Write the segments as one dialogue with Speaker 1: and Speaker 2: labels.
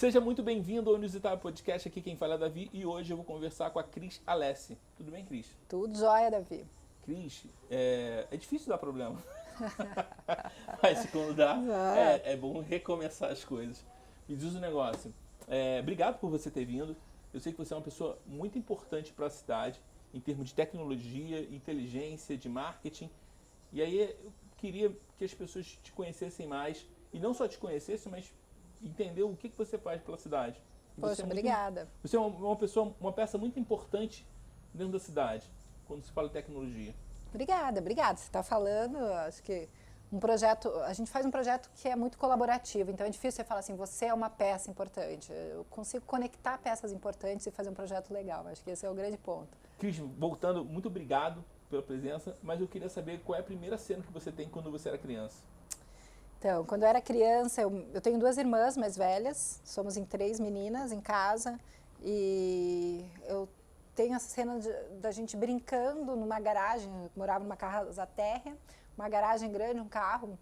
Speaker 1: Seja muito bem-vindo ao Inusitável Podcast, aqui quem fala é Davi e hoje eu vou conversar com a Cris Alessi. Tudo bem, Cris?
Speaker 2: Tudo jóia, Davi.
Speaker 1: Cris, é difícil dar problema, mas quando dá, é bom recomeçar as coisas. Me diz um negócio, obrigado por você ter vindo, eu sei que você é uma pessoa muito importante para a cidade, em termos de tecnologia, inteligência, de marketing, e aí eu queria que as pessoas te conhecessem mais, e não só te conhecessem, mas entender o que você faz pela cidade. E
Speaker 2: Poxa, obrigada.
Speaker 1: Você é uma pessoa, uma peça muito importante dentro da cidade, quando se fala em tecnologia.
Speaker 2: Obrigada. Você está falando, acho que a gente faz um projeto que é muito colaborativo, então é difícil você falar assim, você é uma peça importante. Eu consigo conectar peças importantes e fazer um projeto legal, acho que esse é o grande ponto.
Speaker 1: Cris, voltando, muito obrigado pela presença, mas eu queria saber qual é a primeira cena que você tem quando você era criança.
Speaker 2: Então, quando eu era criança, eu tenho 2 irmãs mais velhas, somos em 3 meninas em casa, e eu tenho essa cena da gente brincando numa garagem, eu morava numa casa térrea, uma garagem grande, um carro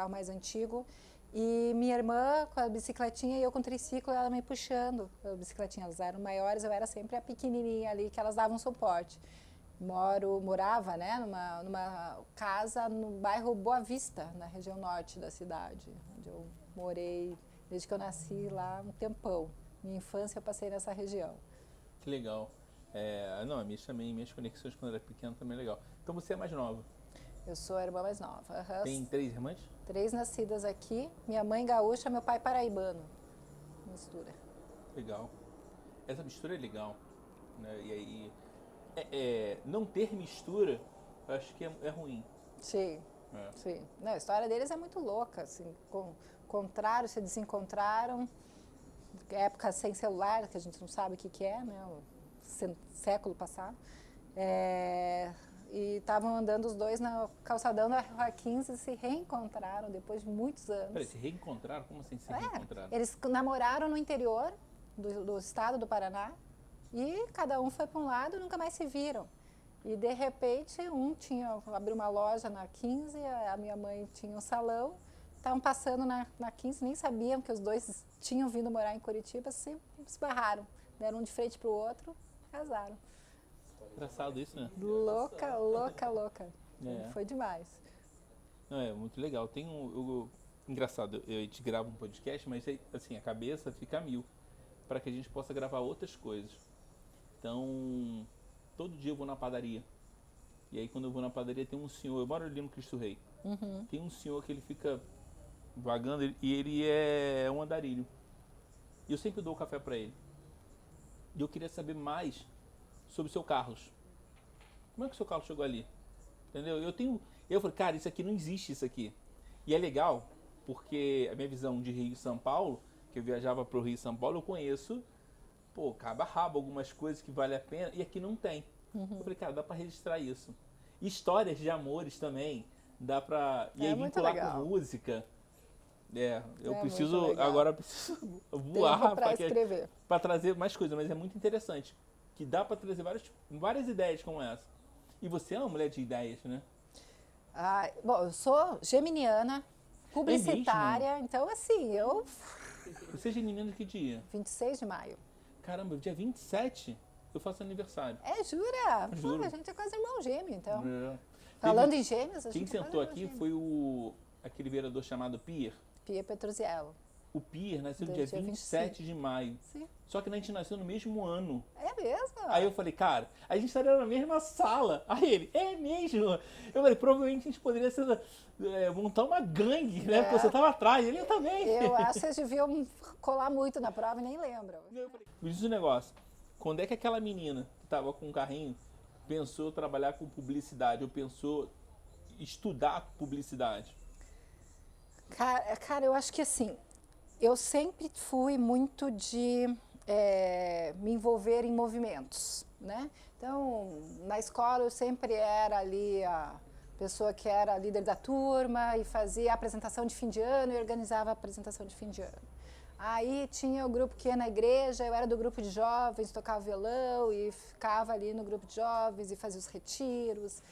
Speaker 2: mais antigo, e minha irmã com a bicicletinha e eu com o triciclo, ela me puxando a bicicletinha. Elas eram maiores, eu era sempre a pequenininha ali que elas davam suporte. Morava, né, numa casa no bairro Boa Vista, na região norte da cidade, onde eu morei desde que eu nasci lá um tempão. Minha infância eu passei nessa região.
Speaker 1: Que legal. Minhas conexões quando eu era pequeno também é legal. Então você é mais nova?
Speaker 2: Eu sou a irmã mais nova. Uhum.
Speaker 1: Tem 3 irmãs?
Speaker 2: 3 nascidas aqui, minha mãe gaúcha, meu pai paraibano. Mistura.
Speaker 1: Legal. Essa mistura é legal, né? E aí, não ter mistura, eu acho que é ruim.
Speaker 2: Sim, sim. Não, a história deles é muito louca, assim, se desencontraram, época sem celular, que a gente não sabe o que é, né, o século passado, e estavam andando os dois na calçadão da Rua 15 e se reencontraram depois de muitos anos.
Speaker 1: Peraí, se reencontraram? Como assim se reencontraram?
Speaker 2: Eles namoraram no interior do estado do Paraná e cada um foi para um lado e nunca mais se viram. E de repente abriu uma loja na 15, a minha mãe tinha um salão, estavam passando na 15, nem sabiam que os dois tinham vindo morar em Curitiba, se esbarraram, deram um de frente para o outro, casaram.
Speaker 1: Engraçado isso, né?
Speaker 2: Louca. Foi demais.
Speaker 1: Não, é muito legal. Engraçado, a gente grava um podcast, mas assim, a cabeça fica a mil para que a gente possa gravar outras coisas. Então, todo dia eu vou na padaria. E aí quando eu vou na padaria tem um senhor, eu moro ali no Cristo Rei.
Speaker 2: Uhum.
Speaker 1: Tem um senhor que ele fica vagando e ele é um andarilho. E eu sempre dou café para ele. E eu queria saber mais sobre o seu Carlos. Como é que o seu Carlos chegou ali? Entendeu? Eu falei, cara, isso aqui não existe, isso aqui. E é legal, porque a minha visão de Rio e São Paulo, que eu viajava pro Rio e São Paulo, eu conheço, cabo a rabo, algumas coisas que vale a pena, e aqui não tem. Uhum. Eu falei, cara, dá pra registrar isso. Histórias de amores também, dá pra... E aí vincular com música. Agora eu preciso voar para trazer mais coisas, mas é muito interessante. Que dá para trazer várias ideias como essa. E você é uma mulher de ideias, né?
Speaker 2: Bom, eu sou geminiana, publicitária, então assim,
Speaker 1: Você é geminiana de que dia?
Speaker 2: 26 de maio.
Speaker 1: Caramba, dia 27 eu faço aniversário.
Speaker 2: Jura?
Speaker 1: Juro.
Speaker 2: Pô, a gente é quase irmão gêmeo, então. Falando em gêmeos, a gente
Speaker 1: Quem sentou aqui foi aquele vereador chamado Pier.
Speaker 2: Pier Petruzziello.
Speaker 1: O Pier nasceu no dia 27 de maio.
Speaker 2: Sim.
Speaker 1: Só que a gente nasceu no mesmo ano.
Speaker 2: É mesmo?
Speaker 1: Aí eu falei, cara, a gente estaria na mesma sala. Aí ele, é mesmo? Eu falei, provavelmente a gente poderia montar uma gangue, né? Porque você tava atrás, ele também.
Speaker 2: Eu acho que vocês deviam colar muito na prova e nem lembram.
Speaker 1: Me diz um negócio, quando é que aquela menina que tava com um carrinho pensou trabalhar com publicidade ou pensou estudar publicidade?
Speaker 2: Cara, eu acho que assim, eu sempre fui muito de me envolver em movimentos, né? Então, na escola eu sempre era ali a pessoa que era líder da turma e fazia a apresentação de fim de ano e organizava a apresentação de fim de ano. Aí tinha o grupo que ia na igreja, eu era do grupo de jovens, tocava violão e ficava ali no grupo de jovens e fazia os retiros.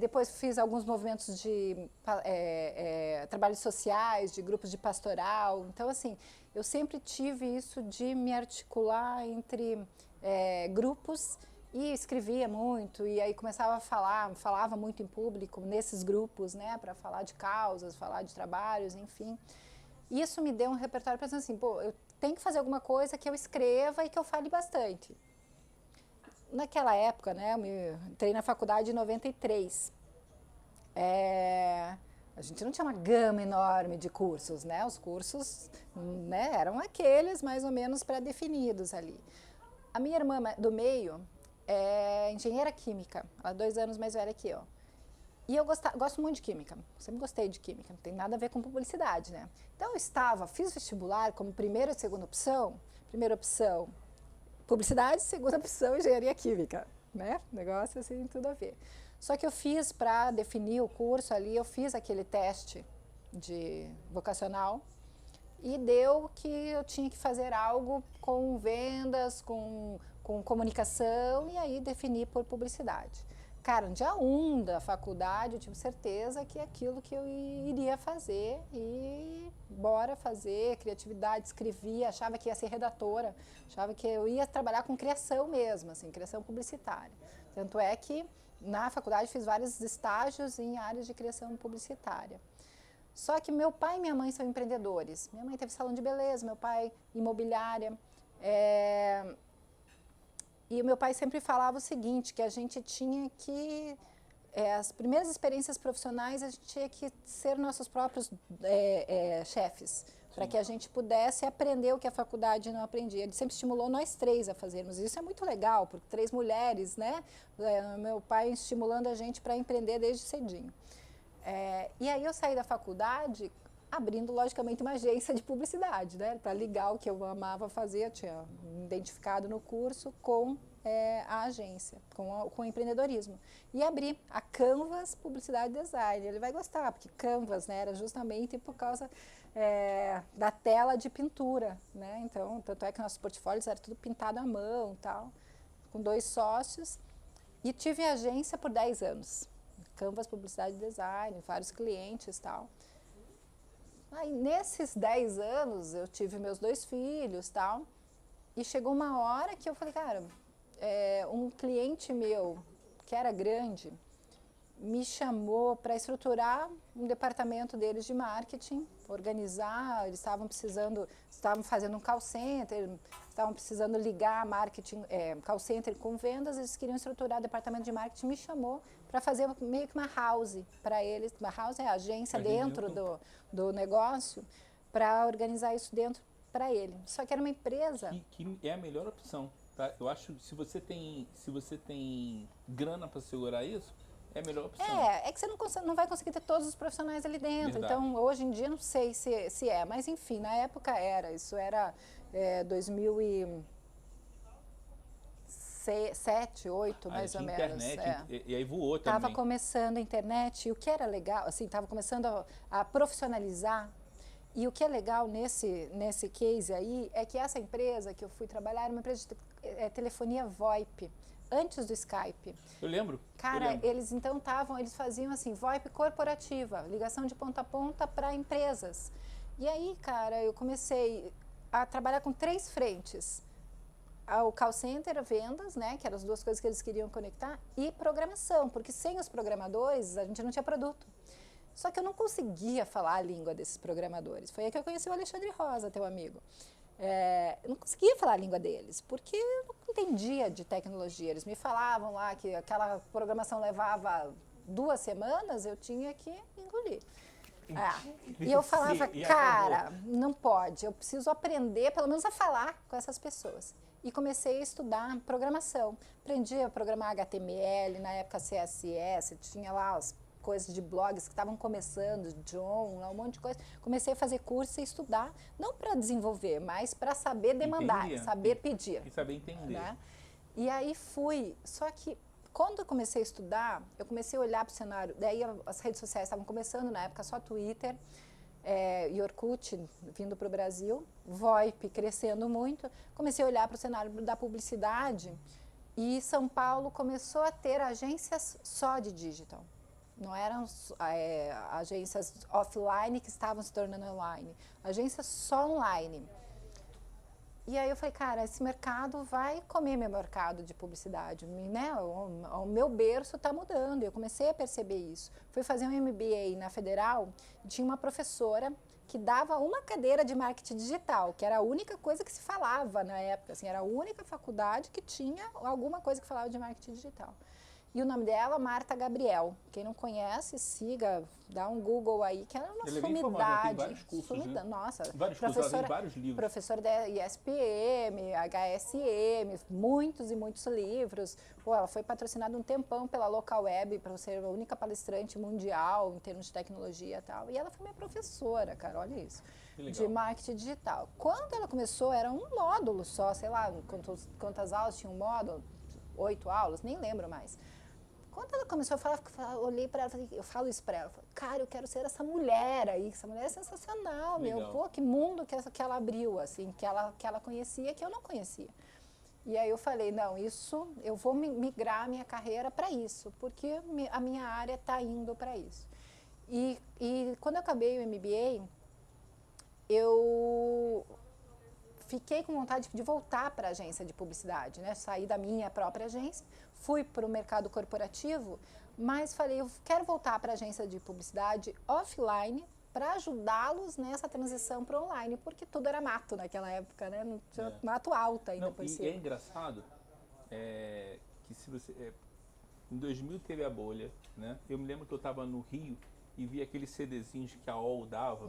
Speaker 2: Depois fiz alguns movimentos de trabalhos sociais, de grupos de pastoral. Então, assim, eu sempre tive isso de me articular entre grupos e escrevia muito. E aí começava a falava muito em público nesses grupos, né, para falar de causas, falar de trabalhos, enfim. Isso me deu um repertório pensando assim, pô, eu tenho que fazer alguma coisa que eu escreva e que eu fale bastante. Naquela época, né, eu entrei na faculdade em 93. A gente não tinha uma gama enorme de cursos, né? Os cursos, né, eram aqueles mais ou menos pré-definidos ali. A minha irmã do meio é engenheira química, ela é 2 anos mais velha que eu. E eu gosto muito de química, sempre gostei de química, não tem nada a ver com publicidade, né? Então eu fiz vestibular como primeira e segunda opção. Primeira opção, publicidade, segunda opção, engenharia química, né? Negócio assim, tudo a ver. Só que eu fiz, para definir o curso ali, eu fiz aquele teste de vocacional e deu que eu tinha que fazer algo com vendas, com comunicação, e aí defini por publicidade. Cara, no dia 1 da faculdade eu tive certeza que é aquilo que eu iria fazer e bora fazer, criatividade, escrevia, achava que ia ser redatora, achava que eu ia trabalhar com criação mesmo, assim, criação publicitária. Tanto é que na faculdade fiz vários estágios em áreas de criação publicitária. Só que meu pai e minha mãe são empreendedores. Minha mãe teve salão de beleza, meu pai imobiliária. E o meu pai sempre falava o seguinte, que a gente tinha que, as primeiras experiências profissionais, a gente tinha que ser nossos próprios chefes, para que a gente pudesse aprender o que a faculdade não aprendia. Ele sempre estimulou nós 3 a fazermos. Isso é muito legal, porque 3 mulheres, né? Meu pai estimulando a gente para empreender desde cedinho. E aí eu saí da faculdade abrindo, logicamente, uma agência de publicidade, né? Para ligar o que eu amava fazer, eu tinha me identificado no curso com a agência, com o empreendedorismo. E abri a Canvas Publicidade Design. Ele vai gostar, porque Canvas, né, era justamente por causa da tela de pintura, né? Então, tanto é que nossos portfólios eram tudo pintado à mão, tal, com 2 sócios. E tive a agência por 10 anos. Canvas Publicidade Design, vários clientes e tal. Aí, nesses 10 anos, eu tive meus 2 filhos e tal. E chegou uma hora que eu falei, cara, um cliente meu, que era grande, me chamou para estruturar um departamento deles de marketing, organizar, eles estavam fazendo um call center, estavam precisando ligar marketing, call center com vendas, eles queriam estruturar o departamento de marketing, me chamou para fazer meio que uma house para eles, uma house é a agência dentro do negócio, para organizar isso dentro para ele. Só que era uma empresa...
Speaker 1: Que é a melhor opção, tá? Eu acho que se você tem grana para segurar isso, é a melhor opção.
Speaker 2: É que você não vai conseguir ter todos os profissionais ali dentro.
Speaker 1: Verdade.
Speaker 2: Então, hoje em dia, não sei se é. Mas, enfim, na época era. Isso era 2007, 2008, mais ou menos.
Speaker 1: Internet, e aí voou também.
Speaker 2: Estava começando a internet, e o que era legal, assim, estava começando a profissionalizar. E o que é legal nesse case aí é que essa empresa que eu fui trabalhar era uma empresa de telefonia VoIP. Antes do Skype.
Speaker 1: Eu lembro.
Speaker 2: Cara, eles faziam assim, VoIP corporativa, ligação de ponta a ponta para empresas. E aí, cara, eu comecei a trabalhar com 3 frentes. O call center, vendas, né, que eram as 2 coisas que eles queriam conectar, e programação, porque sem os programadores a gente não tinha produto. Só que eu não conseguia falar a língua desses programadores. Foi aí que eu conheci o Alexandre Rosa, teu amigo. Eu não conseguia falar a língua deles, porque eu não entendia de tecnologia. Eles me falavam lá que aquela programação levava 2 semanas, eu tinha que engolir. E eu falava, cara, não pode, eu preciso aprender pelo menos a falar com essas pessoas. E comecei a estudar programação. Aprendi a programar HTML, na época CSS, tinha lá as coisas de blogs que estavam começando, John, um monte de coisa. Comecei a fazer curso e estudar, não para desenvolver, mas para saber demandar, saber pedir.
Speaker 1: E saber entender.
Speaker 2: Né? E aí só que quando eu comecei a estudar, eu comecei a olhar para o cenário, daí as redes sociais estavam começando, na época só Twitter, e Orkut vindo para o Brasil, VoIP crescendo muito, comecei a olhar para o cenário da publicidade E São Paulo começou a ter agências só de digital. Não eram agências offline que estavam se tornando online. Agências só online. E aí eu falei, cara, esse mercado vai comer meu mercado de publicidade, né? O meu berço está mudando. Eu comecei a perceber isso. Fui fazer um MBA na Federal e tinha uma professora que dava uma cadeira de marketing digital, que era a única coisa que se falava na época, assim, era a única faculdade que tinha alguma coisa que falava de marketing digital. E o nome dela, Marta Gabriel. Quem não conhece, siga, dá um Google aí, que ela é uma sumidade.
Speaker 1: Tem vários cursos, né?
Speaker 2: Nossa,
Speaker 1: Vários cursos, ela tem vários livros.
Speaker 2: Professor da ISPM, HSM, muitos e muitos livros. Pô, ela foi patrocinada um tempão pela Local Web, para ser a única palestrante mundial em termos de tecnologia e tal. E ela foi minha professora, cara, olha isso, de marketing digital. Quando ela começou, era um módulo só, sei lá, quantas aulas tinha um módulo? 8 aulas, nem lembro mais. Quando ela começou a falar, eu olhei para ela, eu falo isso para ela, falei, cara, eu quero ser essa mulher aí, essa mulher é sensacional,
Speaker 1: Legal.
Speaker 2: meu, pô, que mundo que ela abriu, assim, que ela conhecia, que eu não conhecia. E aí eu falei, não, isso, eu vou migrar a minha carreira para isso, porque a minha área está indo para isso. E quando eu acabei o MBA, eu fiquei com vontade de voltar para a agência de publicidade, né? Saí da minha própria agência, fui para o mercado corporativo, mas falei, eu quero voltar para a agência de publicidade offline para ajudá-los nessa transição para online, porque tudo era mato naquela época, né? Não tinha mato alto ainda por cima.
Speaker 1: E é engraçado que se você... em 2000 teve a bolha, né? Eu me lembro que eu estava no Rio e vi aqueles CDzinhos que a OL dava.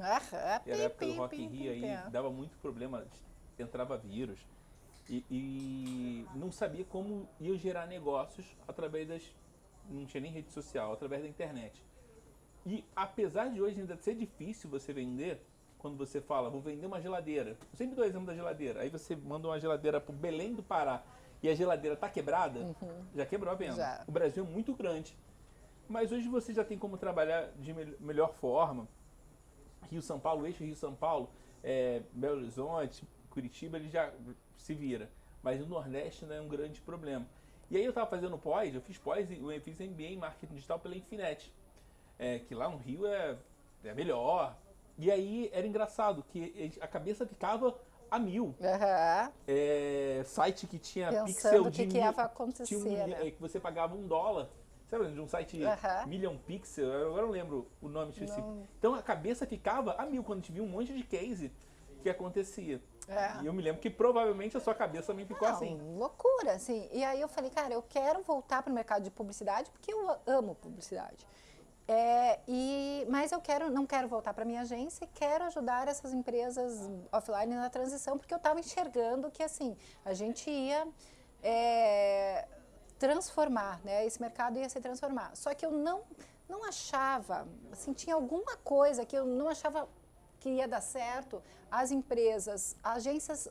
Speaker 1: Era a época do Rock in Rio aí, dava muito problema, entrava vírus. E não sabia como ia gerar negócios através das... Não tinha nem rede social, através da internet. E apesar de hoje ainda ser difícil você vender, quando você fala, vou vender uma geladeira. Eu sempre dou o exemplo da geladeira. Aí você manda uma geladeira para o Belém do Pará e a geladeira está quebrada, já quebrou a venda.
Speaker 2: Já.
Speaker 1: O Brasil é muito grande. Mas hoje você já tem como trabalhar de melhor forma. Rio-São Paulo, eixo Rio-São Paulo, Belo Horizonte, Curitiba, ele já se vira. Mas no Nordeste não é um grande problema. E aí eu estava fazendo pós, eu fiz pós e eu fiz MBA em Marketing Digital pela Infinet. Que lá no Rio é melhor. E aí era engraçado, que a cabeça ficava a 1000. Site que tinha
Speaker 2: pensando
Speaker 1: pixel de
Speaker 2: que ia acontecer, né?
Speaker 1: que você pagava $1. Sabe, de um site Million Pixel, eu agora não lembro o nome específico.
Speaker 2: Não.
Speaker 1: Então a cabeça ficava a 1000 quando a gente via um monte de case que acontecia. E eu me lembro que provavelmente a sua cabeça também ficou assim.
Speaker 2: Loucura, assim. E aí eu falei, cara, eu quero voltar para o mercado de publicidade porque eu amo publicidade. Mas eu não quero voltar para a minha agência e quero ajudar essas empresas offline na transição, porque eu estava enxergando que assim, a gente ia transformar, né? Esse mercado ia se transformar. Só que eu não achava, assim, tinha alguma coisa que eu não achava que ia dar certo, as empresas, agências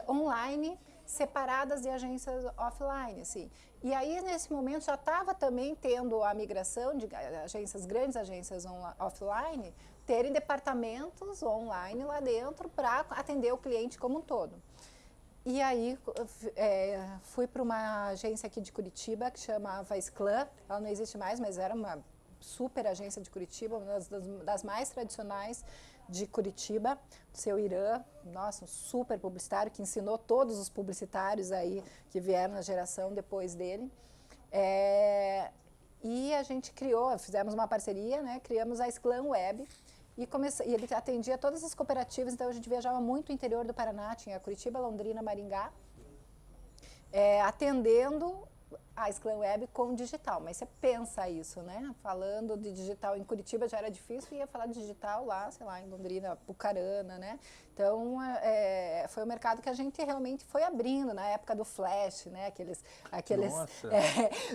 Speaker 2: online separadas de agências offline, assim. E aí, nesse momento, já estava também tendo a migração de grandes agências offline, terem departamentos online lá dentro para atender o cliente como um todo. E aí, fui para uma agência aqui de Curitiba, que chamava Sclam, ela não existe mais, mas era uma super agência de Curitiba, uma das mais tradicionais de Curitiba, do seu Irã, nossa, um super publicitário que ensinou todos os publicitários aí que vieram na geração depois dele. E a gente fizemos uma parceria, né, criamos a Sclam Web e ele atendia todas as cooperativas, então a gente viajava muito no interior do Paraná, tinha Curitiba, Londrina, Maringá, atendendo a Sclam Web com digital, mas você pensa isso, né? Falando de digital em Curitiba já era difícil, ia falar de digital lá, sei lá, em Londrina, Pucarana, né? Então, foi um mercado que a gente realmente foi abrindo na época do flash, né? Aqueles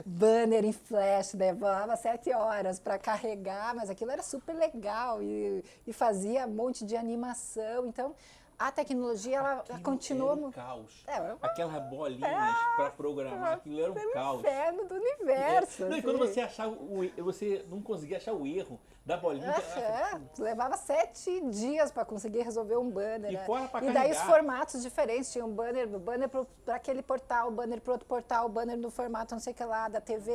Speaker 2: banner em flash, levava 7 horas para carregar, mas aquilo era super legal e fazia um monte de animação. Então, a tecnologia, ela
Speaker 1: Aquilo
Speaker 2: continua...
Speaker 1: era um caos.
Speaker 2: É,
Speaker 1: Aquelas bolinhas para programar, aquilo era um caos.
Speaker 2: inferno do universo.
Speaker 1: Não, e quando você achava você não conseguia achar o erro da bolinha.
Speaker 2: Levava 7 dias para conseguir resolver um banner.
Speaker 1: E fora pra
Speaker 2: E daí os
Speaker 1: carregar.
Speaker 2: formatos diferentes. Tinha um banner para aquele portal, banner para outro portal, banner no formato não sei o que lá, da TV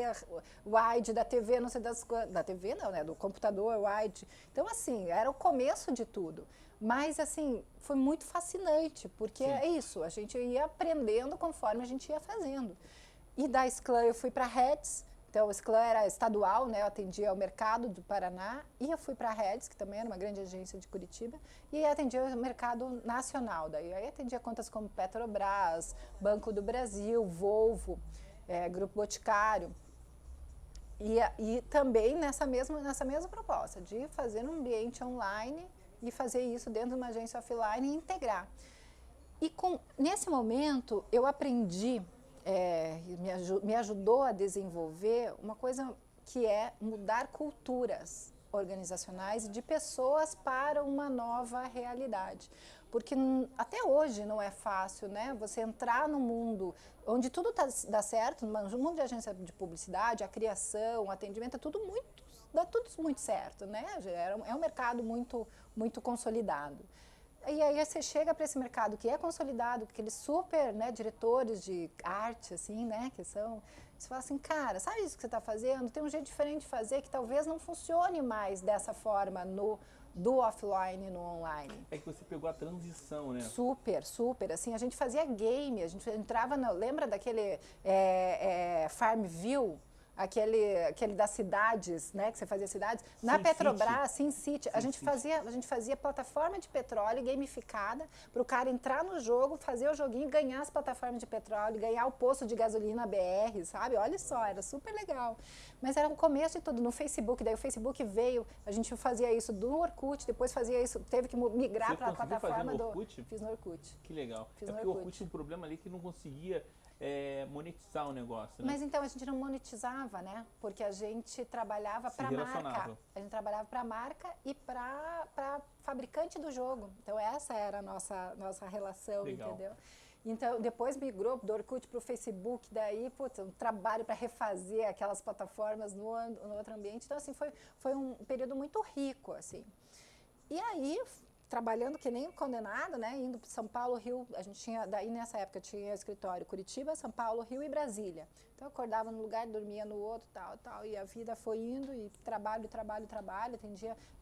Speaker 2: wide, da TV não sei das quantas. Da TV não, né? Do computador wide. Então, assim, era o começo de tudo. Mas, assim, foi muito fascinante, porque
Speaker 1: Sim.
Speaker 2: é isso, a gente ia aprendendo conforme a gente ia fazendo. E da Sclan eu fui para a Reds, então o Sclan era estadual, né, eu atendia o mercado do Paraná, e eu fui para a Reds, que também era uma grande agência de Curitiba, e atendia o mercado nacional, daí aí atendia contas como Petrobras, Banco do Brasil, Volvo, Grupo Boticário. E também nessa mesma proposta, de fazer um ambiente online e fazer isso dentro de uma agência offline e integrar. E nesse momento eu aprendi, me ajudou a desenvolver uma coisa que é mudar culturas organizacionais de pessoas para uma nova realidade. Porque até hoje não é fácil, né? Você entrar no mundo onde tudo dá certo, no mundo de agência de publicidade, a criação, o atendimento, dá tudo muito certo, né? É um mercado muito consolidado. E aí você chega para esse mercado que é consolidado, aqueles super, né, diretores de arte, assim, né, que são... Você fala assim, cara, sabe isso que você está fazendo? Tem um jeito diferente de fazer que talvez não funcione mais dessa forma do offline e no online.
Speaker 1: É que você pegou a transição, né?
Speaker 2: Super, super. Assim, a gente fazia game, a gente entrava... Lembra daquele Farmville? Aquele das cidades, né, que você fazia cidades, na Petrobras, SimCity, a gente fazia plataforma de petróleo gamificada para o cara entrar no jogo, fazer o joguinho, ganhar as plataformas de petróleo, ganhar o posto de gasolina BR, sabe? Olha só, era super legal. Mas era o começo de tudo, no Facebook, daí o Facebook veio, a gente fazia isso do Orkut, depois fazia isso, teve que migrar para a plataforma do...
Speaker 1: Orkut?
Speaker 2: Fiz no Orkut.
Speaker 1: Que legal.
Speaker 2: Fiz
Speaker 1: porque o Orkut tinha um problema ali que não conseguia monetizar o negócio, né?
Speaker 2: Mas então a gente não monetizava, né? Porque a gente trabalhava para marca. A gente trabalhava para marca e para fabricante do jogo. Então essa era a nossa relação,
Speaker 1: legal.
Speaker 2: Entendeu? Então depois migrou do Orkut para o Facebook, daí, putz, um trabalho para refazer aquelas plataformas no outro ambiente. Então assim, foi um período muito rico, assim. E aí, trabalhando que nem condenado, né, indo para São Paulo, Rio, a gente tinha, daí nessa época tinha escritório Curitiba, São Paulo, Rio e Brasília. Então eu acordava num lugar, dormia no outro, tal, e a vida foi indo, e trabalho,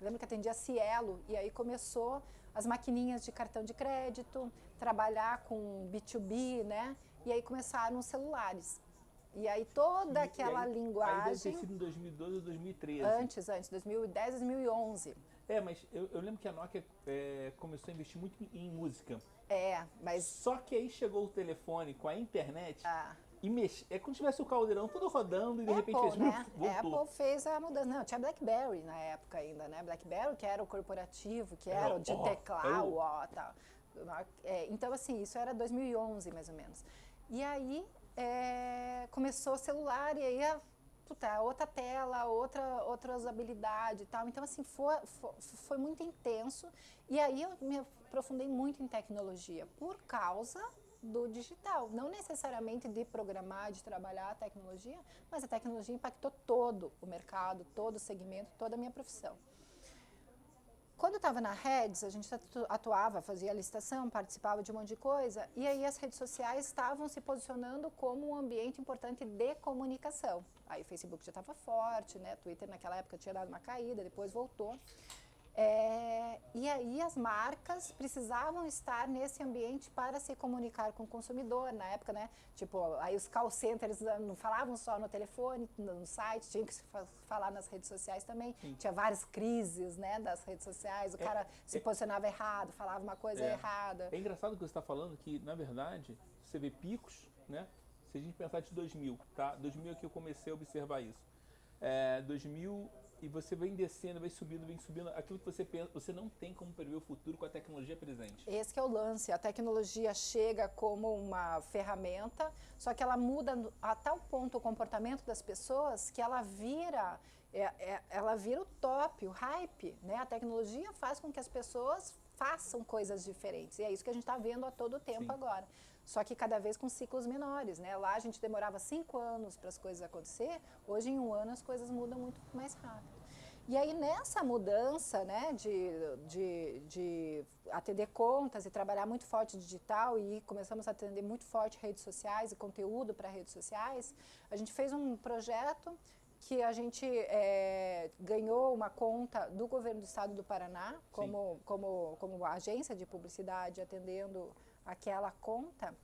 Speaker 2: lembro que atendia Cielo, e aí começou as maquininhas de cartão de crédito, trabalhar com B2B, né, e aí começaram os celulares. E aí toda aquela linguagem...
Speaker 1: Aí deve ter sido em 2012 ou 2013.
Speaker 2: Antes, 2010, 2011.
Speaker 1: Mas eu lembro que a Nokia começou a investir muito em música.
Speaker 2: Mas...
Speaker 1: Só que aí chegou o telefone com a internet e é como se tivesse o caldeirão todo rodando e de repente
Speaker 2: Apple, né?
Speaker 1: voltou.
Speaker 2: Apple fez a mudança. Não, tinha BlackBerry na época ainda, né? BlackBerry, que era o corporativo, que era o de teclado, tal. Então, assim, isso era 2011, mais ou menos. E aí, começou o celular e aí outra tela, outra usabilidade e tal. Então, assim, foi muito intenso. E aí eu me aprofundei muito em tecnologia por causa do digital. Não necessariamente de programar, de trabalhar a tecnologia, mas a tecnologia impactou todo o mercado, todo o segmento, toda a minha profissão. Quando eu estava na Reds, a gente atuava, fazia licitação, participava de um monte de coisa, e aí as redes sociais estavam se posicionando como um ambiente importante de comunicação. Aí o Facebook já estava forte, né? Twitter naquela época tinha dado uma caída, depois voltou. E aí as marcas precisavam estar nesse ambiente para se comunicar com o consumidor, na época, né? Tipo, aí os call centers não falavam só no telefone, no site, tinha que falar nas redes sociais também. Sim. Tinha várias crises, né, das redes sociais, o cara se posicionava errado, falava uma coisa errada.
Speaker 1: É engraçado o que você está falando, que na verdade você vê picos, né? Se a gente pensar de 2000, tá? 2000 é que eu comecei a observar isso. 2000... E você vem descendo, vem subindo. Aquilo que você pensa, você não tem como prever o futuro com a tecnologia presente.
Speaker 2: Esse que é o lance. A tecnologia chega como uma ferramenta, só que ela muda a tal ponto o comportamento das pessoas que ela vira o top, o hype, né? A tecnologia faz com que as pessoas façam coisas diferentes. E é isso que a gente está vendo a todo tempo
Speaker 1: Sim.
Speaker 2: agora. Só que cada vez com ciclos menores, né? Lá a gente demorava 5 anos para as coisas acontecer, hoje em 1 ano as coisas mudam muito mais rápido. E aí nessa mudança, né, de atender contas e trabalhar muito forte digital e começamos a atender muito forte redes sociais e conteúdo para redes sociais, a gente fez um projeto que a gente ganhou uma conta do governo do estado do Paraná como agência de publicidade atendendo aquela conta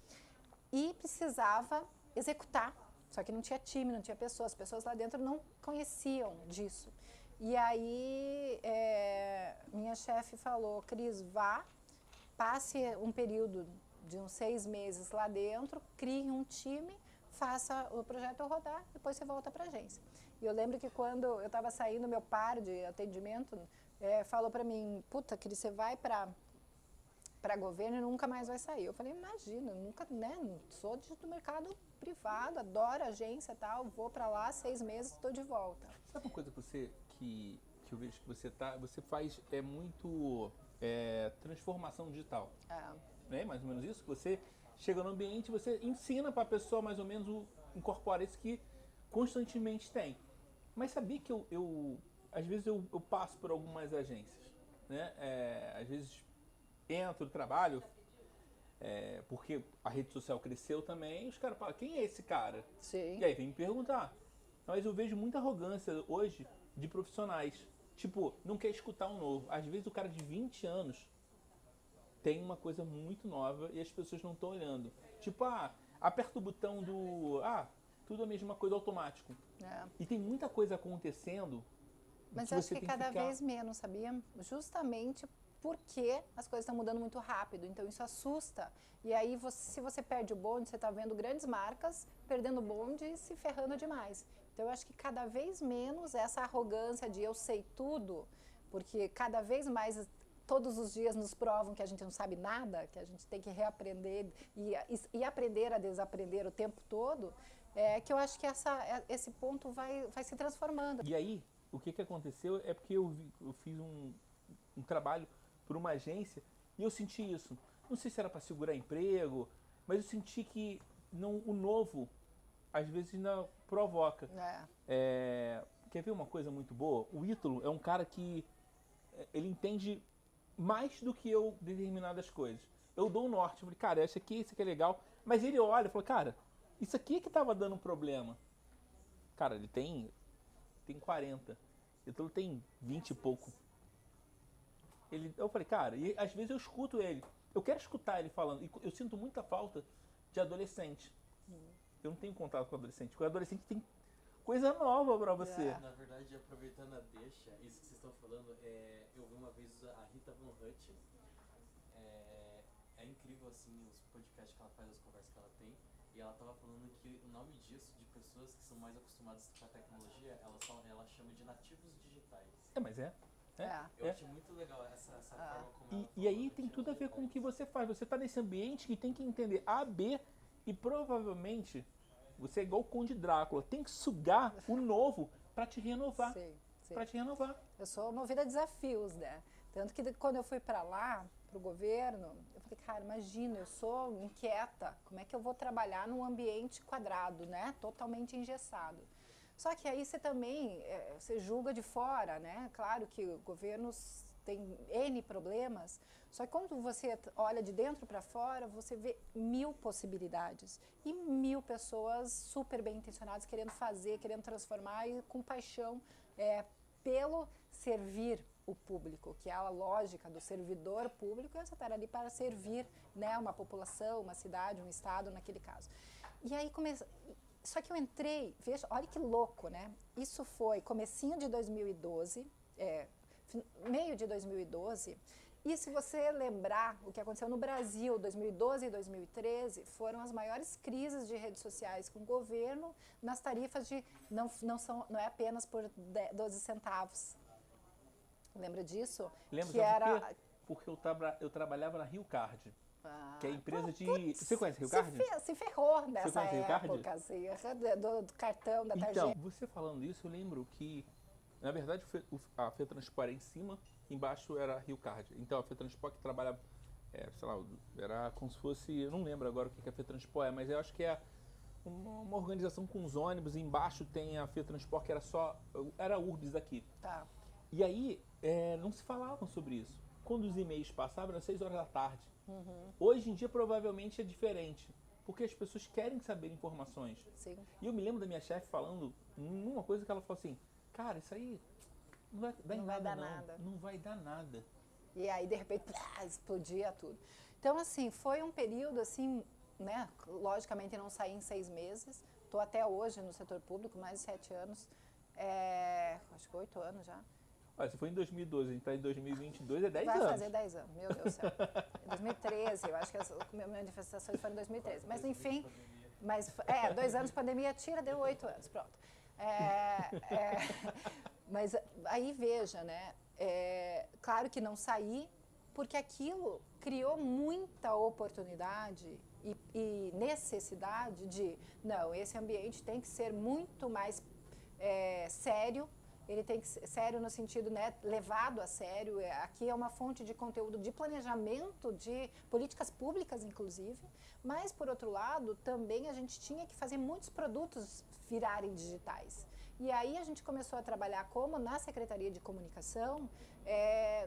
Speaker 2: e precisava executar, só que não tinha time, não tinha pessoas, as pessoas lá dentro não conheciam disso. E aí minha chefe falou, Cris, vá, passe um período de uns 6 meses lá dentro, crie um time, faça o projeto rodar, depois você volta para a agência. E eu lembro que quando eu estava saindo, meu par de atendimento falou para mim, puta, Cris, você vai para governo e nunca mais vai sair. Eu falei, imagina, nunca, né, sou do mercado privado, adoro agência e tal, vou para lá 6 meses, estou de volta.
Speaker 1: Sabe uma coisa que eu vejo que você faz muito transformação digital. Né? Mais ou menos isso. Você chega no ambiente, você ensina para a pessoa mais ou menos incorporar isso que constantemente tem. Mas sabia que às vezes eu passo por algumas agências, né? Às vezes entro, trabalho, porque a rede social cresceu também, os caras falam, quem é esse cara?
Speaker 2: Sim.
Speaker 1: E aí vem me perguntar. Mas eu vejo muita arrogância hoje de profissionais. Tipo, não quer escutar um novo. Às vezes o cara de 20 anos tem uma coisa muito nova e as pessoas não estão olhando. Tipo, aperta o botão tudo a mesma coisa automático. E tem muita coisa acontecendo.
Speaker 2: Mas eu acho que cada vez menos, sabia? Justamente porque as coisas estão mudando muito rápido, então isso assusta. E aí, se você perde o bonde, você está vendo grandes marcas perdendo o bonde e se ferrando demais. Então eu acho que cada vez menos essa arrogância de eu sei tudo, porque cada vez mais todos os dias nos provam que a gente não sabe nada, que a gente tem que reaprender e aprender a desaprender o tempo todo, que eu acho que esse ponto vai se transformando.
Speaker 1: E aí, o que aconteceu é porque eu fiz um trabalho por uma agência e eu senti isso. Não sei se era para segurar emprego, mas eu senti que o novo às vezes ainda provoca. Quer ver uma coisa muito boa? O Ítalo é um cara que ele entende mais do que eu determinadas coisas. Eu dou o norte, eu falei, cara, isso aqui é legal. Mas ele olha e fala, cara, isso aqui é que tava dando um problema. Cara, ele tem 40. Então ele tem 20 e pouco. Eu falei, cara, e às vezes eu escuto ele. Eu quero escutar ele falando. E eu sinto muita falta de adolescente. Eu não tenho contato com adolescente. Porque o adolescente tem coisa nova pra você.
Speaker 3: Na verdade, aproveitando a deixa, isso que vocês estão falando, eu vi uma vez a Rita Von Hutt. É incrível, assim, os podcasts que ela faz, as conversas que ela tem. E ela estava falando que o nome disso, de pessoas que são mais acostumadas com a tecnologia, ela chama de nativos digitais.
Speaker 1: Mas
Speaker 3: Eu acho muito legal essa forma como
Speaker 1: E aí tem tudo a ver com o que você faz. Você está nesse ambiente que tem que entender A, B e provavelmente você é igual o Conde Drácula. Tem que sugar o novo para te renovar.
Speaker 2: Sim.
Speaker 1: Para te renovar.
Speaker 2: Eu sou movida a desafios, né? Tanto que quando eu fui para lá, para o governo, eu falei, cara, imagina, eu sou inquieta. Como é que eu vou trabalhar num ambiente quadrado, né? Totalmente engessado. Só que aí você também, você julga de fora, né? Claro que governos têm N problemas, só que quando você olha de dentro para fora, você vê 1000 possibilidades e 1000 pessoas super bem intencionadas, querendo fazer, querendo transformar e com paixão pelo servir o público, que é a lógica do servidor público, é você estar ali para servir, né, uma população, uma cidade, um estado, naquele caso. E aí só que eu entrei, veja, olha que louco, né? Isso foi comecinho de 2012, meio de 2012, e se você lembrar o que aconteceu no Brasil, 2012 e 2013, foram as maiores crises de redes sociais com o governo nas tarifas de, não é apenas por 12 centavos. Lembra disso?
Speaker 1: Lembro,
Speaker 2: que era...
Speaker 1: porque eu trabalhava na Rio Card. Que é a empresa de...
Speaker 2: Putz,
Speaker 1: você conhece Rio Card?
Speaker 2: Se ferrou nessa
Speaker 1: Rio Card?
Speaker 2: época, assim, do cartão, da tarjeta.
Speaker 1: Então, você falando isso, eu lembro que, na verdade, a FETransparency em cima embaixo era Rio Card. Então a FETransport que trabalha, sei lá, era como se fosse, eu não lembro agora o que a FETransport é, mas eu acho que é uma organização com os ônibus, e embaixo tem a FETransport que era a Urbis aqui.
Speaker 2: Tá.
Speaker 1: E aí não se falavam sobre isso. Quando os e-mails passavam, eram 6 horas da tarde. Hoje em dia provavelmente é diferente, porque as pessoas querem saber informações.
Speaker 2: Sim.
Speaker 1: E eu me lembro da minha chefe falando uma coisa que ela falou assim, cara, isso aí não vai dar em
Speaker 2: Não vai
Speaker 1: nada,
Speaker 2: dar
Speaker 1: não.
Speaker 2: nada.
Speaker 1: Não vai dar nada.
Speaker 2: E aí, de repente, explodia tudo. Então, assim, foi um período, assim, né? Logicamente, não saí em 6 meses. Estou até hoje no setor público, mais de 7 anos. Acho que 8 anos já.
Speaker 1: Olha, se foi em 2012, a gente está em 2022, é 10
Speaker 2: Vai
Speaker 1: anos.
Speaker 2: fazer 10 anos, meu Deus do céu. 2013, eu acho que as minhas manifestações foram em 2013. Mas, enfim, 2 anos de pandemia, tira, deu 8 anos, pronto. Mas aí veja, né? Claro que não saí, porque aquilo criou muita oportunidade e necessidade de, não, esse ambiente tem que ser muito mais sério. Ele tem que ser sério no sentido, né, levado a sério. Aqui é uma fonte de conteúdo de planejamento, de políticas públicas, inclusive. Mas, por outro lado, também a gente tinha que fazer muitos produtos virarem digitais. E aí a gente começou a trabalhar como na Secretaria de Comunicação,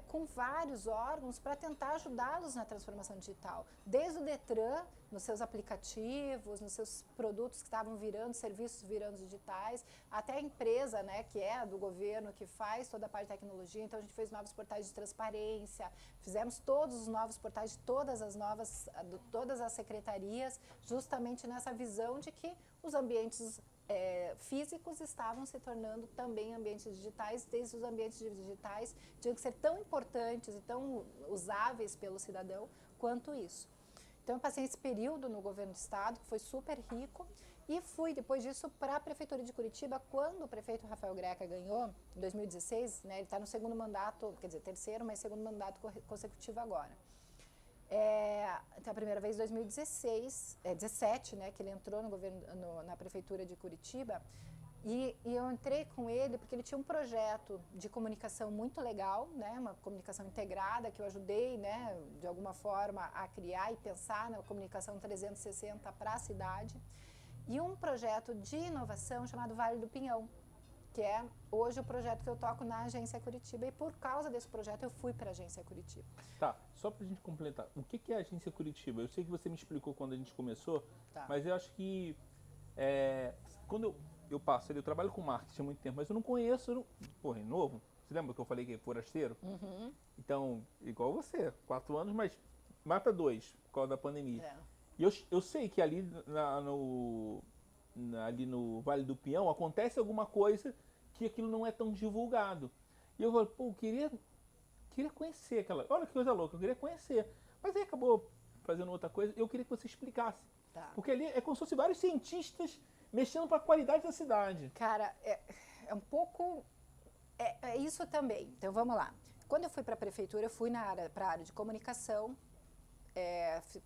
Speaker 2: com vários órgãos para tentar ajudá-los na transformação digital. Desde o Detran, nos seus aplicativos, nos seus produtos que estavam virando, serviços virando digitais, até a empresa, né, que é do governo, que faz toda a parte de tecnologia. Então a gente fez novos portais de transparência, fizemos todos os novos portais de todas as secretarias, justamente nessa visão de que os ambientes físicos estavam se tornando também ambientes digitais, desde os ambientes digitais tinham que ser tão importantes e tão usáveis pelo cidadão quanto isso. Então eu passei esse período no governo do estado, que foi super rico, e fui depois disso para a Prefeitura de Curitiba, quando o prefeito Rafael Greca ganhou, em 2016, né, ele está no segundo mandato, quer dizer, terceiro, mas segundo mandato consecutivo agora. Então, a primeira vez em 2016, 17, né, que ele entrou no governo, na Prefeitura de Curitiba, e eu entrei com ele porque ele tinha um projeto de comunicação muito legal, né, uma comunicação integrada que eu ajudei, né, de alguma forma a criar e pensar na comunicação 360 para a cidade, e um projeto de inovação chamado Vale do Pinhão, que é hoje o projeto que eu toco na Agência Curitiba, e por causa desse projeto eu fui para a Agência Curitiba.
Speaker 1: Tá, só pra gente completar, o que é a Agência Curitiba? Eu sei que você me explicou quando a gente começou,
Speaker 2: Tá.
Speaker 1: mas eu acho que quando eu passo ali, eu trabalho com marketing há muito tempo, mas eu não conheço, porra, é novo. Você lembra que eu falei que é forasteiro?
Speaker 2: Uhum.
Speaker 1: Então, igual você, 4 anos, mas mata 2 por causa da pandemia. E eu sei que ali ali no Vale do Pinhão acontece alguma coisa que aquilo não é tão divulgado. E eu falei, pô, eu queria conhecer aquela. Olha que coisa louca, eu queria conhecer. Mas aí acabou fazendo outra coisa, eu queria que você explicasse.
Speaker 2: Tá.
Speaker 1: Porque ali é como se fossem vários cientistas mexendo para a qualidade da cidade.
Speaker 2: Cara, é um pouco. É isso também. Então vamos lá. Quando eu fui para a prefeitura, eu fui para a área de comunicação.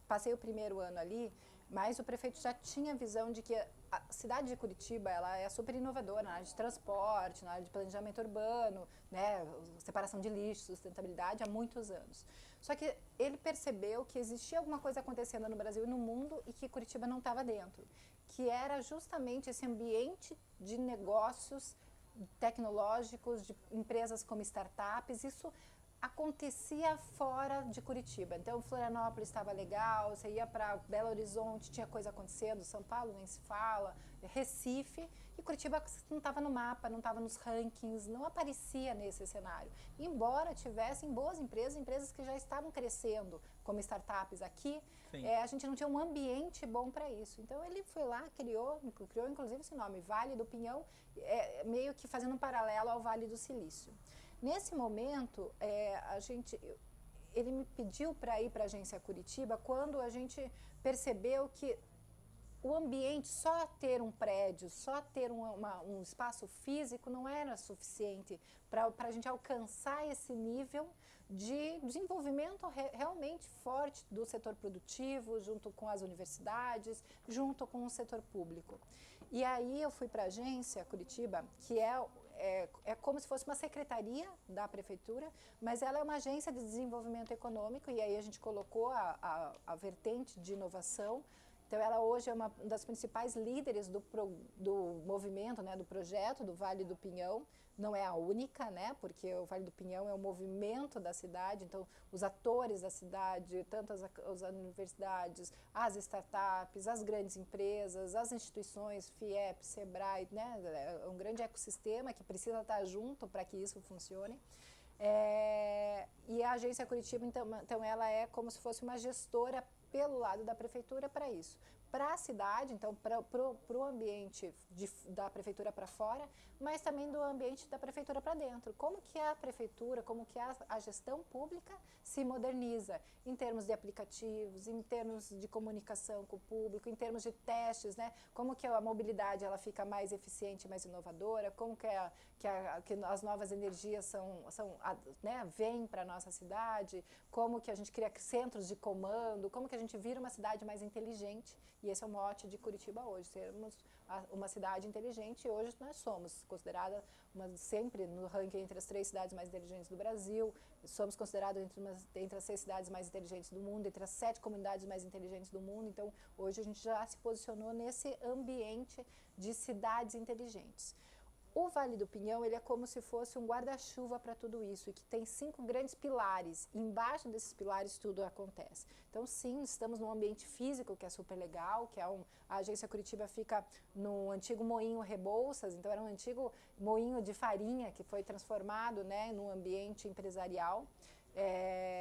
Speaker 2: Passei o primeiro ano ali, mas o prefeito já tinha a visão de que a cidade de Curitiba ela é super inovadora na área de transporte, na área de planejamento urbano, né, separação de lixo, sustentabilidade há muitos anos. Só que ele percebeu que existia alguma coisa acontecendo no Brasil e no mundo e que Curitiba não estava dentro, que era justamente esse ambiente de negócios tecnológicos, de empresas como startups. Isso acontecia fora de Curitiba. Então, Florianópolis estava legal, você ia para Belo Horizonte, tinha coisa acontecendo, São Paulo nem se fala, Recife, e Curitiba não estava no mapa, não estava nos rankings, não aparecia nesse cenário. Embora tivessem boas empresas que já estavam crescendo como startups aqui, a gente não tinha um ambiente bom para isso. Então, ele foi lá, criou inclusive esse nome, Vale do Pinhão, meio que fazendo um paralelo ao Vale do Silício. Nesse momento, ele me pediu para ir para a Agência Curitiba quando a gente percebeu que o ambiente, só ter um prédio, só ter um espaço físico não era suficiente para a gente alcançar esse nível de desenvolvimento realmente forte do setor produtivo, junto com as universidades, junto com o setor público. E aí eu fui para a Agência Curitiba, que é como se fosse uma secretaria da prefeitura, mas ela é uma agência de desenvolvimento econômico, e aí a gente colocou a vertente de inovação. Então, ela hoje é uma das principais líderes do movimento, né, do projeto do Vale do Pinhão. Não é a única, né, porque o Vale do Pinhão é o movimento da cidade, então os atores da cidade, tanto as universidades, as startups, as grandes empresas, as instituições, FIEP, SEBRAE, né, é um grande ecossistema que precisa estar junto para que isso funcione. E a Agência Curitiba, então, ela é como se fosse uma gestora pelo lado da prefeitura para isso. Para a cidade, então, para o ambiente da prefeitura para fora, mas também do ambiente da prefeitura para dentro. Como que a prefeitura, como que a gestão pública se moderniza em termos de aplicativos, em termos de comunicação com o público, em termos de testes, né? Como que a mobilidade ela fica mais eficiente, mais inovadora, como que as novas energias né, vêm para a nossa cidade, como que a gente cria centros de comando, como que a gente vira uma cidade mais inteligente. E esse é o mote de Curitiba hoje, sermos uma cidade inteligente, e hoje nós somos considerada sempre no ranking entre as 3 cidades mais inteligentes do Brasil, somos considerados entre as 6 cidades mais inteligentes do mundo, entre as 7 comunidades mais inteligentes do mundo. Então, hoje a gente já se posicionou nesse ambiente de cidades inteligentes. O Vale do Pinhão, ele é como se fosse um guarda-chuva para tudo isso, e que tem 5 grandes pilares, e embaixo desses pilares tudo acontece. Então, sim, estamos num ambiente físico que é super legal, que é a Agência Curitiba fica no antigo Moinho Rebouças, então era um antigo moinho de farinha que foi transformado, né, num ambiente empresarial.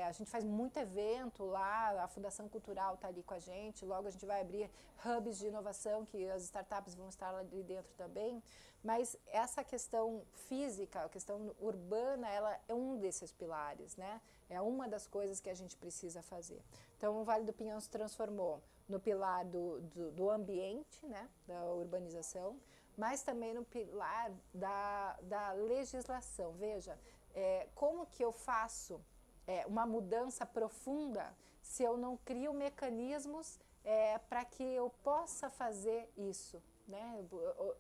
Speaker 2: A gente faz muito evento lá, a Fundação Cultural está ali com a gente, logo a gente vai abrir hubs de inovação, que as startups vão estar ali dentro também, mas essa questão física, a questão urbana, ela é um desses pilares, né? É uma das coisas que a gente precisa fazer. Então, o Vale do Pinhão se transformou no pilar do ambiente, né? Da urbanização, mas também no pilar da legislação. Veja, como que eu faço uma mudança profunda se eu não crio mecanismos para que eu possa fazer isso, né?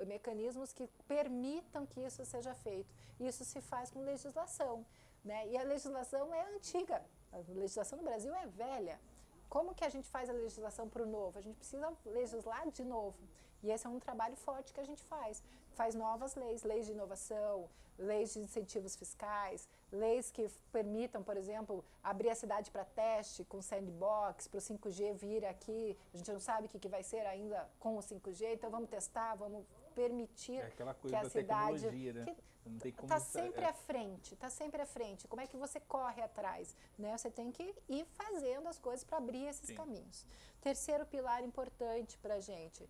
Speaker 2: Mecanismos que permitam que isso seja feito. Isso se faz com legislação, né? E a legislação é antiga, a legislação no Brasil é velha. Como que a gente faz a legislação para o novo? A gente precisa legislar de novo. E esse é um trabalho forte que a gente faz. Faz novas leis, leis de inovação, leis de incentivos fiscais, leis que permitam, por exemplo, abrir a cidade para teste com sandbox, para o 5G vir aqui. A gente não sabe o que vai ser ainda com o 5G, então vamos testar, vamos permitir
Speaker 1: aquela coisa
Speaker 2: que a
Speaker 1: da
Speaker 2: cidade
Speaker 1: tecnologia, né? Não tem como
Speaker 2: está sempre à frente, está sempre à frente. Como é que você corre atrás? Né? Você tem que ir fazendo as coisas para abrir esses caminhos. Terceiro pilar importante para a gente,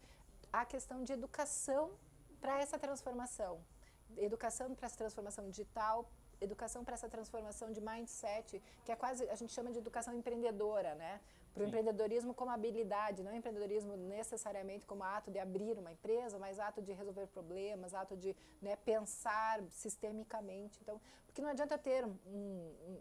Speaker 2: a questão de educação para essa transformação. Educação para essa transformação digital, educação para essa transformação de mindset, que é quase, a gente chama de educação empreendedora, né? Para o empreendedorismo como habilidade, não empreendedorismo necessariamente como ato de abrir uma empresa, mas ato de resolver problemas, ato de, né, pensar sistemicamente. Então, porque não adianta ter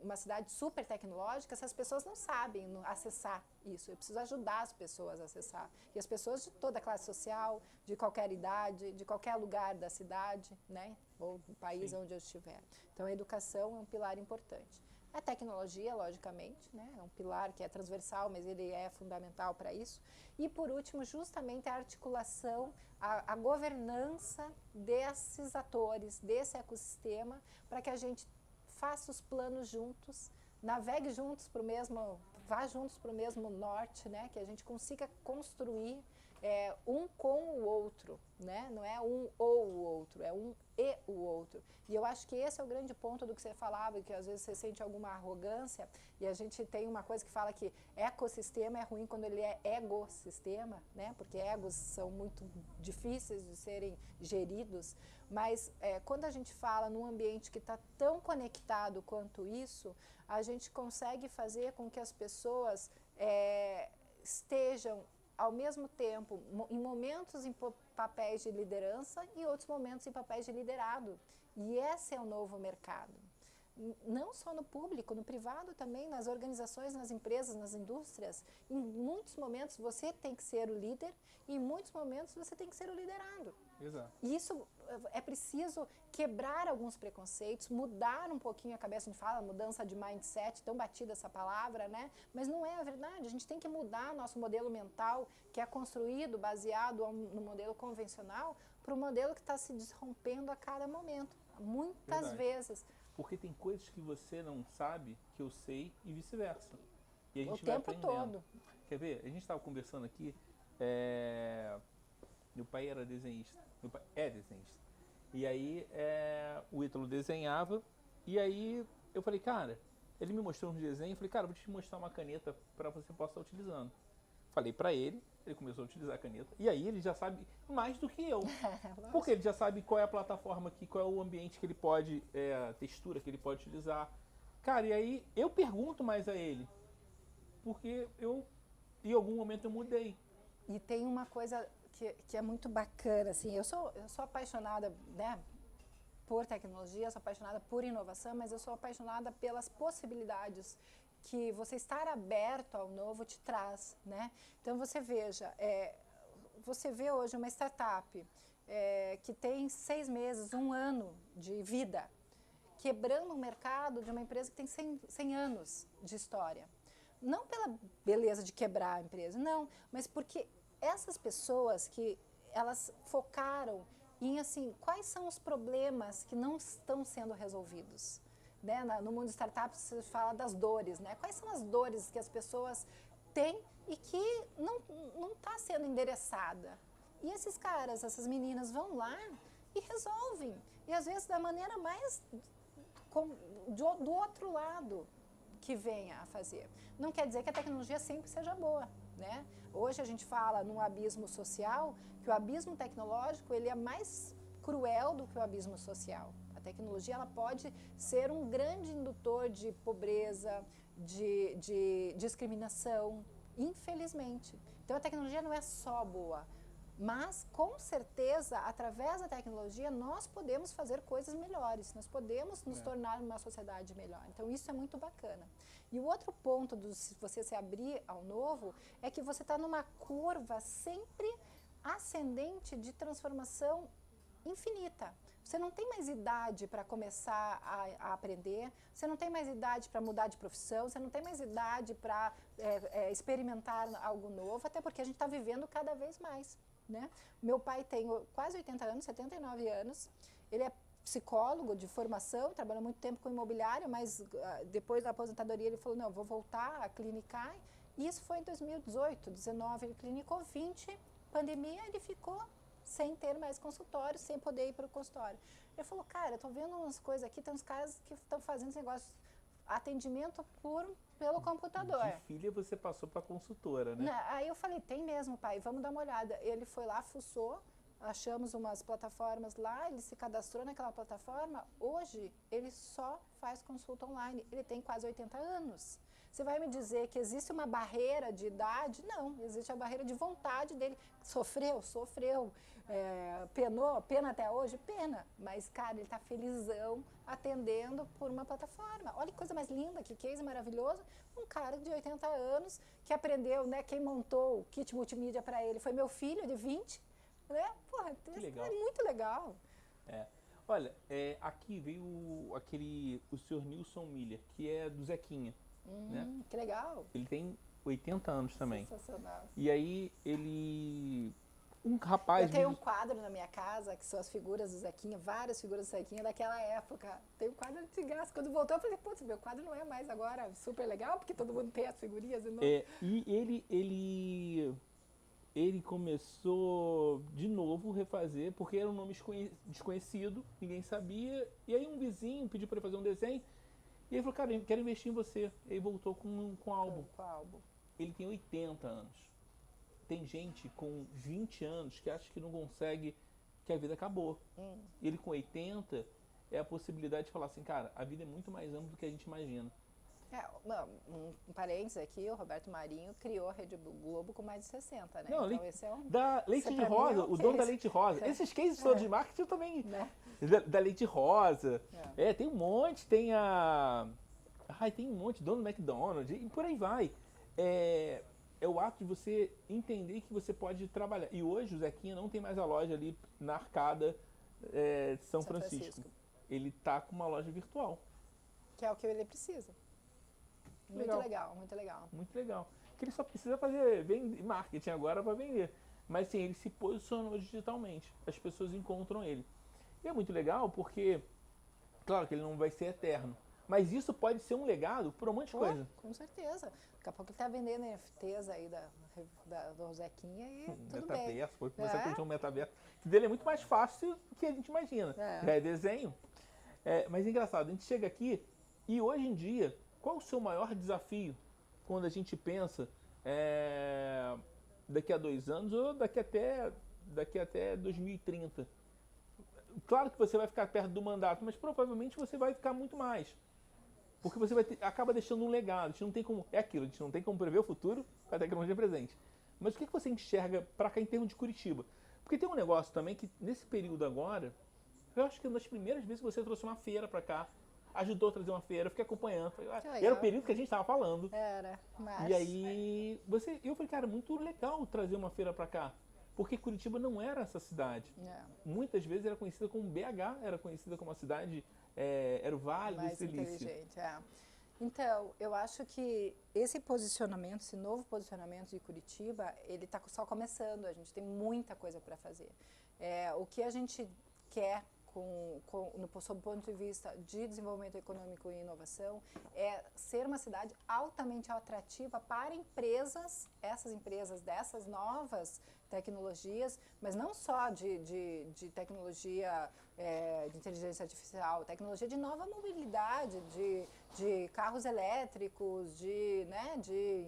Speaker 2: uma cidade super tecnológica se as pessoas não sabem acessar isso. Eu preciso ajudar as pessoas a acessar. E as pessoas de toda a classe social, de qualquer idade, de qualquer lugar da cidade, né? Ou do país onde eu estiver. Então, a educação é um pilar importante. A tecnologia, logicamente, né? É um pilar que é transversal, mas ele é fundamental para isso. E, por último, justamente a articulação, a governança desses atores, desse ecossistema, para que a gente faça os planos juntos, navegue juntos para o mesmo, vá juntos para o mesmo norte, né? Que a gente consiga construir um com o outro, né? Não é um ou o outro, é um e o outro. E eu acho que esse é o grande ponto do que você falava, que às vezes você sente alguma arrogância, e a gente tem uma coisa que fala que ecossistema é ruim quando ele é egossistema, né? Porque egos são muito difíceis de serem geridos, mas quando a gente fala num ambiente que está tão conectado quanto isso, a gente consegue fazer com que as pessoas estejam ao mesmo tempo, em momentos em papéis de liderança e outros momentos em papéis de liderado. E esse é o novo mercado. não só no público, no privado também, nas organizações, nas empresas, nas indústrias. Em muitos momentos você tem que ser o líder e em muitos momentos você tem que ser o liderado.
Speaker 1: Exato.
Speaker 2: E isso é preciso quebrar alguns preconceitos, mudar um pouquinho a cabeça, a gente fala mudança de mindset, tão batida essa palavra, né? Mas não é a verdade, a gente tem que mudar nosso modelo mental, que é construído, baseado no modelo convencional, para o modelo que está se desrompendo a cada momento, muitas
Speaker 1: Verdade.
Speaker 2: vezes.
Speaker 1: Porque tem coisas que você não sabe que eu sei e vice-versa. E a
Speaker 2: O
Speaker 1: gente vai
Speaker 2: tempo
Speaker 1: aprendendo.
Speaker 2: todo.
Speaker 1: Quer ver? A gente estava conversando aqui, meu pai era desenhista, meu pai é desenhista. E aí o Ítalo desenhava, e aí eu falei, cara, ele me mostrou uns desenhos, eu falei, cara, vou te mostrar uma caneta para você possa estar utilizando. Falei para ele começou a utilizar a caneta, e aí ele já sabe mais do que eu. Porque ele já sabe qual é a plataforma aqui, qual é o ambiente que ele pode, a textura que ele pode utilizar. Cara, e aí eu pergunto mais a ele, porque eu, em algum momento eu mudei.
Speaker 2: E tem uma coisa que é muito bacana, assim, eu sou apaixonada, né, por tecnologia, sou apaixonada por inovação, mas eu sou apaixonada pelas possibilidades que você estar aberto ao novo te traz, né? Então você veja, você vê hoje uma startup que tem 6 meses, 1 ano de vida, quebrando o mercado de uma empresa que tem 100 anos de história. Não pela beleza de quebrar a empresa, não, mas porque essas pessoas que elas focaram em assim, quais são os problemas que não estão sendo resolvidos. Né? No mundo de startups se fala das dores, né? Quais são as dores que as pessoas têm e que não está sendo endereçada. E esses caras, essas meninas vão lá e resolvem. E às vezes da maneira mais do outro lado que venha a fazer. Não quer dizer que a tecnologia sempre seja boa, né? Hoje a gente fala num abismo social, que o abismo tecnológico ele é mais cruel do que o abismo social. A tecnologia ela pode ser um grande indutor de pobreza, de discriminação, infelizmente. Então a tecnologia não é só boa, mas com certeza através da tecnologia nós podemos fazer coisas melhores, nós podemos nos tornar uma sociedade melhor. Então isso é muito bacana. E o outro ponto de você se abrir ao novo é que você está numa curva sempre ascendente de transformação infinita. Você não tem mais idade para começar a aprender, você não tem mais idade para mudar de profissão, você não tem mais idade para experimentar algo novo, até porque a gente está vivendo cada vez mais. Né? Meu pai tem quase 80 anos, 79 anos, ele é psicólogo de formação, trabalhou muito tempo com imobiliário, mas depois da aposentadoria ele falou, não, vou voltar a clinicar, e isso foi em 2018, 19 ele clinicou, 20, pandemia, ele ficou sem ter mais consultório, sem poder ir para o consultório. Ele falou, cara, eu tô vendo umas coisas aqui, tem uns caras que estão fazendo esse negócio, atendimento pelo computador.
Speaker 1: De filha você passou para consultora, né?
Speaker 2: Aí eu falei, tem mesmo, pai, vamos dar uma olhada. Ele foi lá, fuçou, achamos umas plataformas lá, ele se cadastrou naquela plataforma. Hoje, ele só faz consulta online. Ele tem quase 80 anos. Você vai me dizer que existe uma barreira de idade? Não, existe a barreira de vontade dele. Sofreu? Sofreu. Penou? Pena até hoje? Pena. Mas, cara, ele está felizão atendendo por uma plataforma. Olha que coisa mais linda, que case maravilhoso. Um cara de 80 anos que aprendeu, né? Quem montou o kit multimídia para ele foi meu filho de 20. Né? Porra, é muito legal.
Speaker 1: Olha, aqui veio o senhor Nilson Miller, que é do Zequinha. Né?
Speaker 2: Que legal.
Speaker 1: Ele tem 80 anos também.
Speaker 2: Sensacional.
Speaker 1: E aí um rapaz...
Speaker 2: Eu tenho um quadro na minha casa, que são as figuras do Zequinha, várias figuras do Zequinha daquela época. Tem um quadro de graça. Quando voltou, eu falei, putz, meu quadro não é mais agora super legal, porque todo mundo tem as figurinhas de novo.
Speaker 1: E ele começou de novo a refazer, porque era um nome desconhecido, ninguém sabia. E aí um vizinho pediu para ele fazer um desenho. E ele falou, cara, eu quero investir em você. E aí voltou com álbum.
Speaker 2: Com álbum.
Speaker 1: Ele tem 80 anos. Tem gente com 20 anos que acha que não consegue, que a vida acabou. Ele com 80 é a possibilidade de falar assim, cara, a vida é muito mais ampla do que a gente imagina.
Speaker 2: Um parênteses aqui, o Roberto Marinho criou a Rede Globo com mais de 60, né?
Speaker 1: Não,
Speaker 2: Então esse é um...
Speaker 1: da Leite
Speaker 2: Isso
Speaker 1: de
Speaker 2: pra mim
Speaker 1: Rosa,
Speaker 2: é um
Speaker 1: o dono da
Speaker 2: case.
Speaker 1: Leite Rosa. Esses cases todos de marketing eu também.
Speaker 2: Né?
Speaker 1: Da Leite Rosa. Tem um monte, tem a. Ai, tem um monte, dono do McDonald's, e por aí vai. É o ato de você entender que você pode trabalhar. E hoje o Zequinha não tem mais a loja ali na arcada de São Francisco. Ele tá com uma loja virtual.
Speaker 2: Que é o que ele precisa. Muito legal, muito legal.
Speaker 1: Muito legal. Que ele só precisa fazer marketing agora para vender. Mas sim, ele se posicionou digitalmente. As pessoas encontram ele. E é muito legal porque, claro que ele não vai ser eterno. Mas isso pode ser um legado por um monte de coisa.
Speaker 2: Com certeza. Daqui a pouco ele tá vendendo NFTs aí do Zequinha e tudo bem.
Speaker 1: Metaverso, foi começar a curtir um metaverso. O dele é muito mais fácil do que a gente imagina. Já é desenho. Mas é engraçado, a gente chega aqui e hoje em dia, qual o seu maior desafio quando a gente pensa daqui a 2 anos ou daqui até 2030? Claro que você vai ficar perto do mandato, mas provavelmente você vai ficar muito mais. Porque você acaba deixando um legado. A gente não tem como. É aquilo, a gente não tem como prever o futuro com a tecnologia presente. Mas o que você enxerga para cá em termos de Curitiba? Porque tem um negócio também que, nesse período agora, eu acho que uma das primeiras vezes que você trouxe uma feira para cá, ajudou a trazer uma feira, eu fiquei acompanhando. Era o período que a gente estava falando.
Speaker 2: Era, mas...
Speaker 1: E aí, eu falei, cara, muito legal trazer uma feira para cá. Porque Curitiba não era essa cidade. Muitas vezes era conhecida como BH, era conhecida como a cidade, era o Vale do Silício.
Speaker 2: Inteligente, Então, eu acho que esse posicionamento, esse novo posicionamento de Curitiba, ele está só começando, a gente tem muita coisa para fazer. O que a gente quer sob o ponto de vista de desenvolvimento econômico e inovação, é ser uma cidade altamente atrativa para empresas, essas empresas dessas novas tecnologias, mas não só de tecnologia de inteligência artificial, tecnologia de nova mobilidade, de carros elétricos,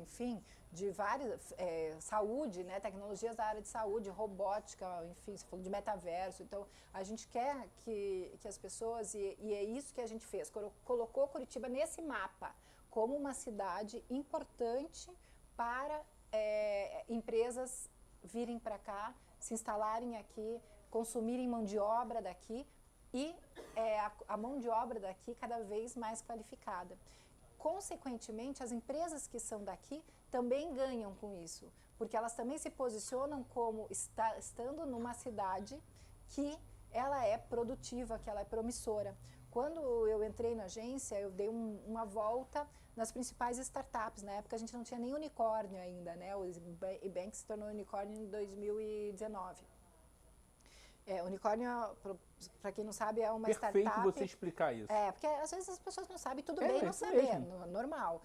Speaker 2: enfim, de várias, saúde, né, tecnologias da área de saúde, robótica, enfim, você falou de metaverso. Então, a gente quer que as pessoas, e é isso que a gente fez, colocou Curitiba nesse mapa como uma cidade importante para empresas virem para cá, se instalarem aqui, consumirem mão de obra daqui e a mão de obra daqui cada vez mais qualificada. Consequentemente, as empresas que são daqui também ganham com isso, porque elas também se posicionam como estando numa cidade que ela é produtiva, que ela é promissora. Quando eu entrei na agência, eu dei uma volta nas principais startups. Na época a gente não tinha nem unicórnio ainda, né? O eBank se tornou unicórnio em 2019. Unicórnio, para quem não sabe, é uma startup...
Speaker 1: Perfeito você explicar isso.
Speaker 2: Porque às vezes as pessoas não sabem, tudo bem não saber, normal.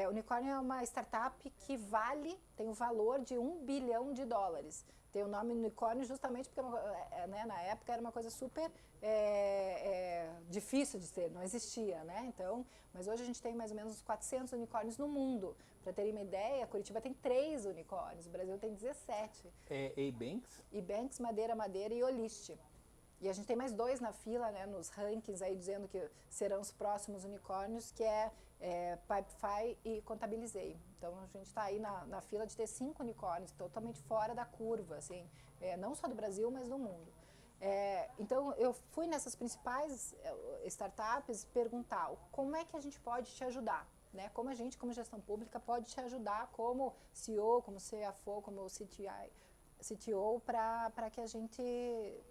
Speaker 2: Unicórnio é uma startup que tem o valor de $1 bilhão. Tem o nome unicórnio justamente porque na época era uma coisa super difícil de ser, não existia, né? Então, mas hoje a gente tem mais ou menos uns 400 unicórnios no mundo. Para terem uma ideia, Curitiba tem 3 unicórnios, o Brasil tem 17.
Speaker 1: eBanks?
Speaker 2: eBanks, Madeira e Olist. E a gente tem mais 2 na fila, né, nos rankings aí dizendo que serão os próximos unicórnios, que Pipefy e Contabilizei. Então a gente está aí na fila de ter 5 unicórnios, totalmente fora da curva, assim, não só do Brasil, mas do mundo. Então eu fui nessas principais startups perguntar como é que a gente pode te ajudar, né? Como a gente, como gestão pública, pode te ajudar como CEO, como CFO, como CTO para que a gente,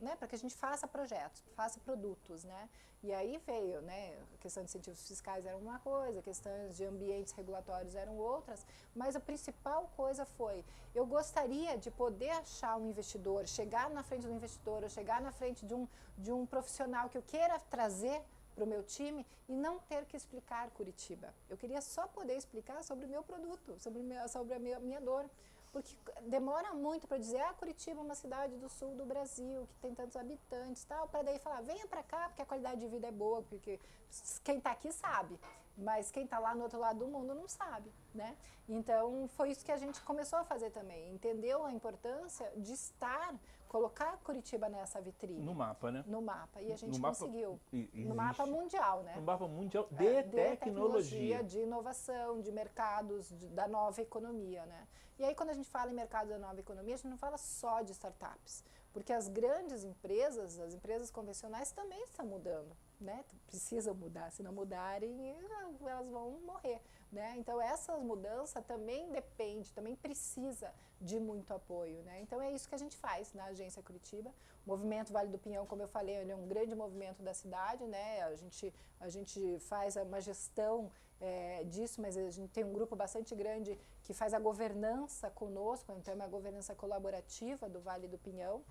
Speaker 2: né, para que a gente faça projetos, faça produtos, né? E aí veio, né, a questão de incentivos fiscais era uma coisa, questões de ambientes regulatórios eram outras, mas a principal coisa foi, eu gostaria de poder achar um investidor, chegar na frente do investidor, ou chegar na frente de um profissional que eu queira trazer para o meu time e não ter que explicar Curitiba. Eu queria só poder explicar sobre o meu produto, sobre a minha dor. Porque demora muito para dizer, Curitiba é uma cidade do sul do Brasil, que tem tantos habitantes, tal, para daí falar, venha para cá, porque a qualidade de vida é boa, porque quem está aqui sabe. mas quem está lá no outro lado do mundo não sabe, né? Então, foi isso que a gente começou a fazer também, entendeu a importância de colocar Curitiba nessa vitrine.
Speaker 1: No mapa, né?
Speaker 2: No mapa, e a gente
Speaker 1: No mapa
Speaker 2: conseguiu.
Speaker 1: existe.
Speaker 2: No mapa mundial, né?
Speaker 1: No mapa mundial de tecnologia.
Speaker 2: De inovação, de mercados, da nova economia, né? E aí, quando a gente fala em mercado da nova economia, a gente não fala só de startups, porque as grandes empresas, as empresas convencionais também estão mudando, né? Precisam mudar, se não mudarem, elas vão morrer, né? Então, essa mudança também também precisa de muito apoio, né? Então, é isso que a gente faz na Agência Curitiba. O movimento Vale do Pinhão, como eu falei, ele é um grande movimento da cidade, né? A gente faz uma gestão disso, mas a gente tem um grupo bastante grande que faz a governança conosco, então é uma governança colaborativa do Vale do Pinhão.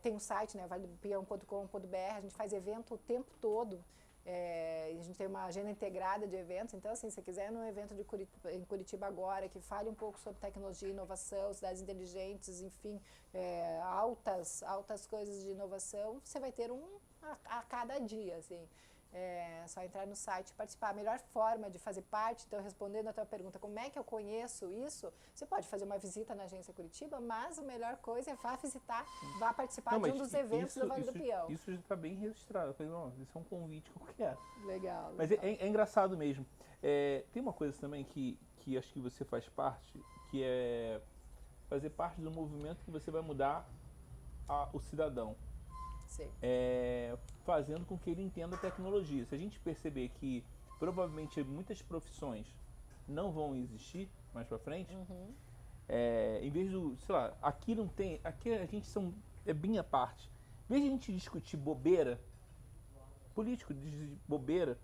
Speaker 2: Tem um site, né, valedopinhão.com.br, a gente faz evento o tempo todo, a gente tem uma agenda integrada de eventos, então assim, se você quiser num evento em Curitiba agora, que fale um pouco sobre tecnologia, inovação, cidades inteligentes, enfim, altas coisas de inovação, você vai ter a cada dia, assim. Só entrar no site e participar. A melhor forma de fazer parte, então, respondendo a tua pergunta, como é que eu conheço isso? Você pode fazer uma visita na Agência Curitiba, mas a melhor coisa é vá visitar, vá participar de um dos eventos do Vale do Pinhão.
Speaker 1: Isso já está bem registrado. Eu falei, não, isso é um convite que eu quero.
Speaker 2: Legal.
Speaker 1: Mas é engraçado mesmo. Tem uma coisa também que acho que você faz parte, que é fazer parte do movimento que você vai mudar o cidadão.
Speaker 2: Sim.
Speaker 1: Fazendo com que ele entenda a tecnologia. Se a gente perceber que provavelmente muitas profissões não vão existir mais para frente, em vez do, sei lá, aqui não tem, aqui a gente é bem à parte. Em vez de a gente discutir bobeira, político de bobeira,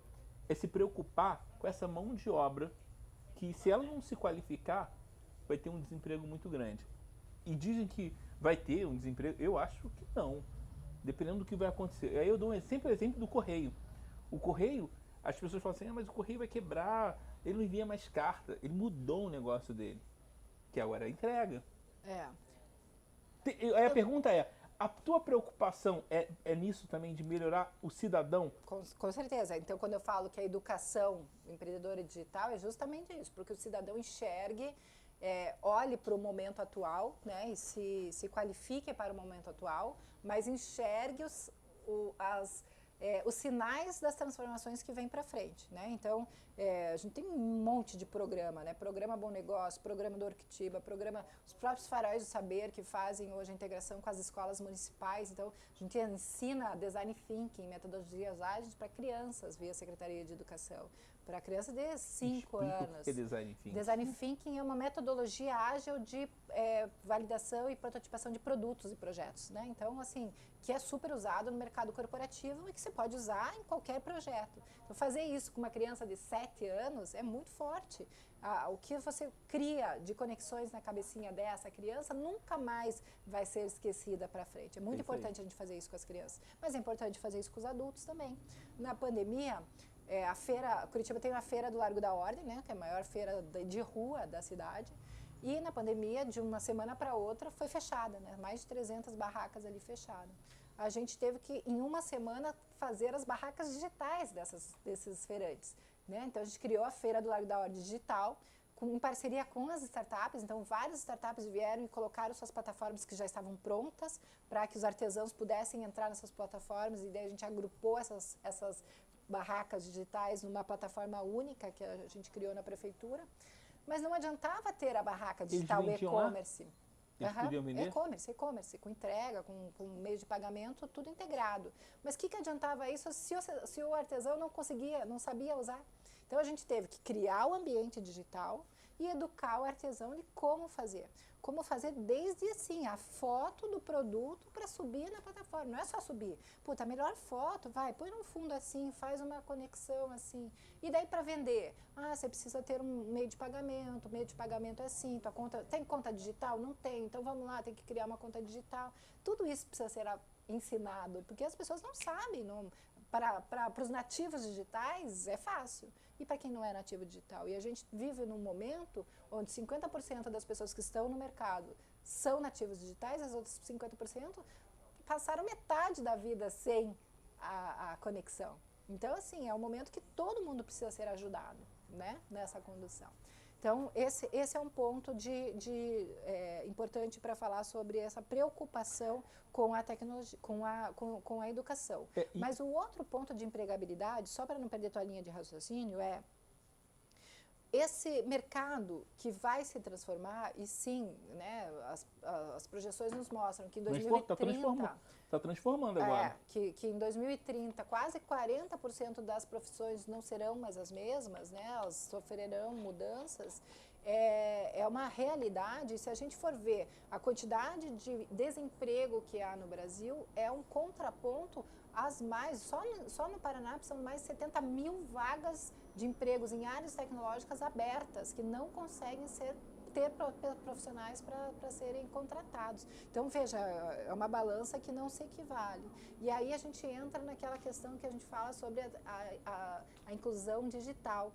Speaker 1: é se preocupar com essa mão de obra que, se ela não se qualificar, vai ter um desemprego muito grande. E dizem que vai ter um desemprego, eu acho que não. Dependendo do que vai acontecer. Aí eu dou sempre o exemplo do correio. O correio, as pessoas falam assim, mas o correio vai quebrar, ele não envia mais carta. Ele mudou o negócio dele, que agora é entrega. Aí a pergunta é, a tua preocupação é nisso também, de melhorar o cidadão?
Speaker 2: Com certeza. Então, quando eu falo que a educação empreendedora digital é justamente isso, porque o cidadão enxergue, olhe para o momento atual, né, e se qualifique para o momento atual, mas enxergue os sinais das transformações que vêm para frente, né? Então, a gente tem um monte de programa, né? Programa Bom Negócio, Programa do Orquitiba, os próprios Faróis do Saber, que fazem hoje a integração com as escolas municipais. Então, a gente ensina Design Thinking, metodologias ágeis para crianças via Secretaria de Educação. Para crianças de 5 anos.
Speaker 1: O que é Design Thinking?
Speaker 2: Design Thinking é uma metodologia ágil de validação e prototipação de produtos e projetos, né? Então, assim, que é super usado no mercado corporativo e que você pode usar em qualquer projeto. Então, fazer isso com uma criança de 7 anos é muito forte. O que você cria de conexões na cabecinha dessa criança nunca mais vai ser esquecida para frente. É muito importante a gente fazer isso com as crianças, mas é importante fazer isso com os adultos também. Na pandemia, Curitiba tem uma feira do Largo da Ordem, né, que é a maior feira de rua da cidade, e na pandemia, de uma semana para outra, foi fechada, né, mais de 300 barracas ali fechadas. A gente teve que, em uma semana, fazer as barracas digitais desses feirantes, né? Então, a gente criou a Feira do Largo da Ordem Digital, em parceria com as startups. Então, várias startups vieram e colocaram suas plataformas que já estavam prontas para que os artesãos pudessem entrar nessas plataformas, e daí a gente agrupou essas barracas digitais numa plataforma única que a gente criou na prefeitura. Mas não adiantava ter a barraca digital e-commerce.
Speaker 1: Eles podiam vender?
Speaker 2: E-commerce, com entrega, com meio de pagamento, tudo integrado. Mas o que adiantava isso se o artesão não sabia usar? Então, a gente teve que criar o ambiente digital e educar o artesão de como fazer. Como fazer desde, assim, a foto do produto para subir na plataforma. Não é só subir. Puta, a melhor foto, põe num fundo assim, faz uma conexão assim. E daí para vender? Você precisa ter um meio de pagamento. O meio de pagamento é assim, tua conta, tem conta digital? Não tem. Então, vamos lá, tem que criar uma conta digital. Tudo isso precisa ser ensinado, porque as pessoas não sabem. Para os nativos digitais é fácil, e para quem não é nativo digital. E a gente vive num momento onde 50% das pessoas que estão no mercado são nativos digitais, as outras 50% passaram metade da vida sem a conexão. Então, assim, é um momento que todo mundo precisa ser ajudado, né, nessa condução. Então, esse é um ponto importante para falar sobre essa preocupação com a tecnologia, com a educação. Mas o outro ponto de empregabilidade, só para não perder tua linha de raciocínio, é esse mercado que vai se transformar, e sim, né, as projeções nos mostram que em 2030...
Speaker 1: Está transformando agora.
Speaker 2: Que em 2030 quase 40% das profissões não serão mais as mesmas, né, elas sofrerão mudanças. É uma realidade. Se a gente for ver a quantidade de desemprego que há no Brasil, é um contraponto às mais... Só no Paraná são mais de 70 mil vagas de empregos em áreas tecnológicas abertas, que não conseguem ter profissionais para serem contratados. Então, veja, é uma balança que não se equivale. E aí a gente entra naquela questão que a gente fala sobre a inclusão digital,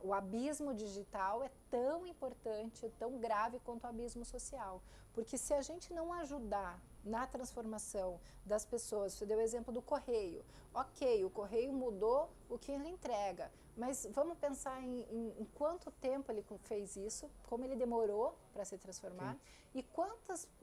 Speaker 2: o abismo digital é tão importante, tão grave quanto o abismo social. Porque se a gente não ajudar na transformação das pessoas, você deu o exemplo do correio. Ok, o correio mudou o que ele entrega, mas vamos pensar em quanto tempo ele fez isso, como ele demorou para se transformar. Sim. E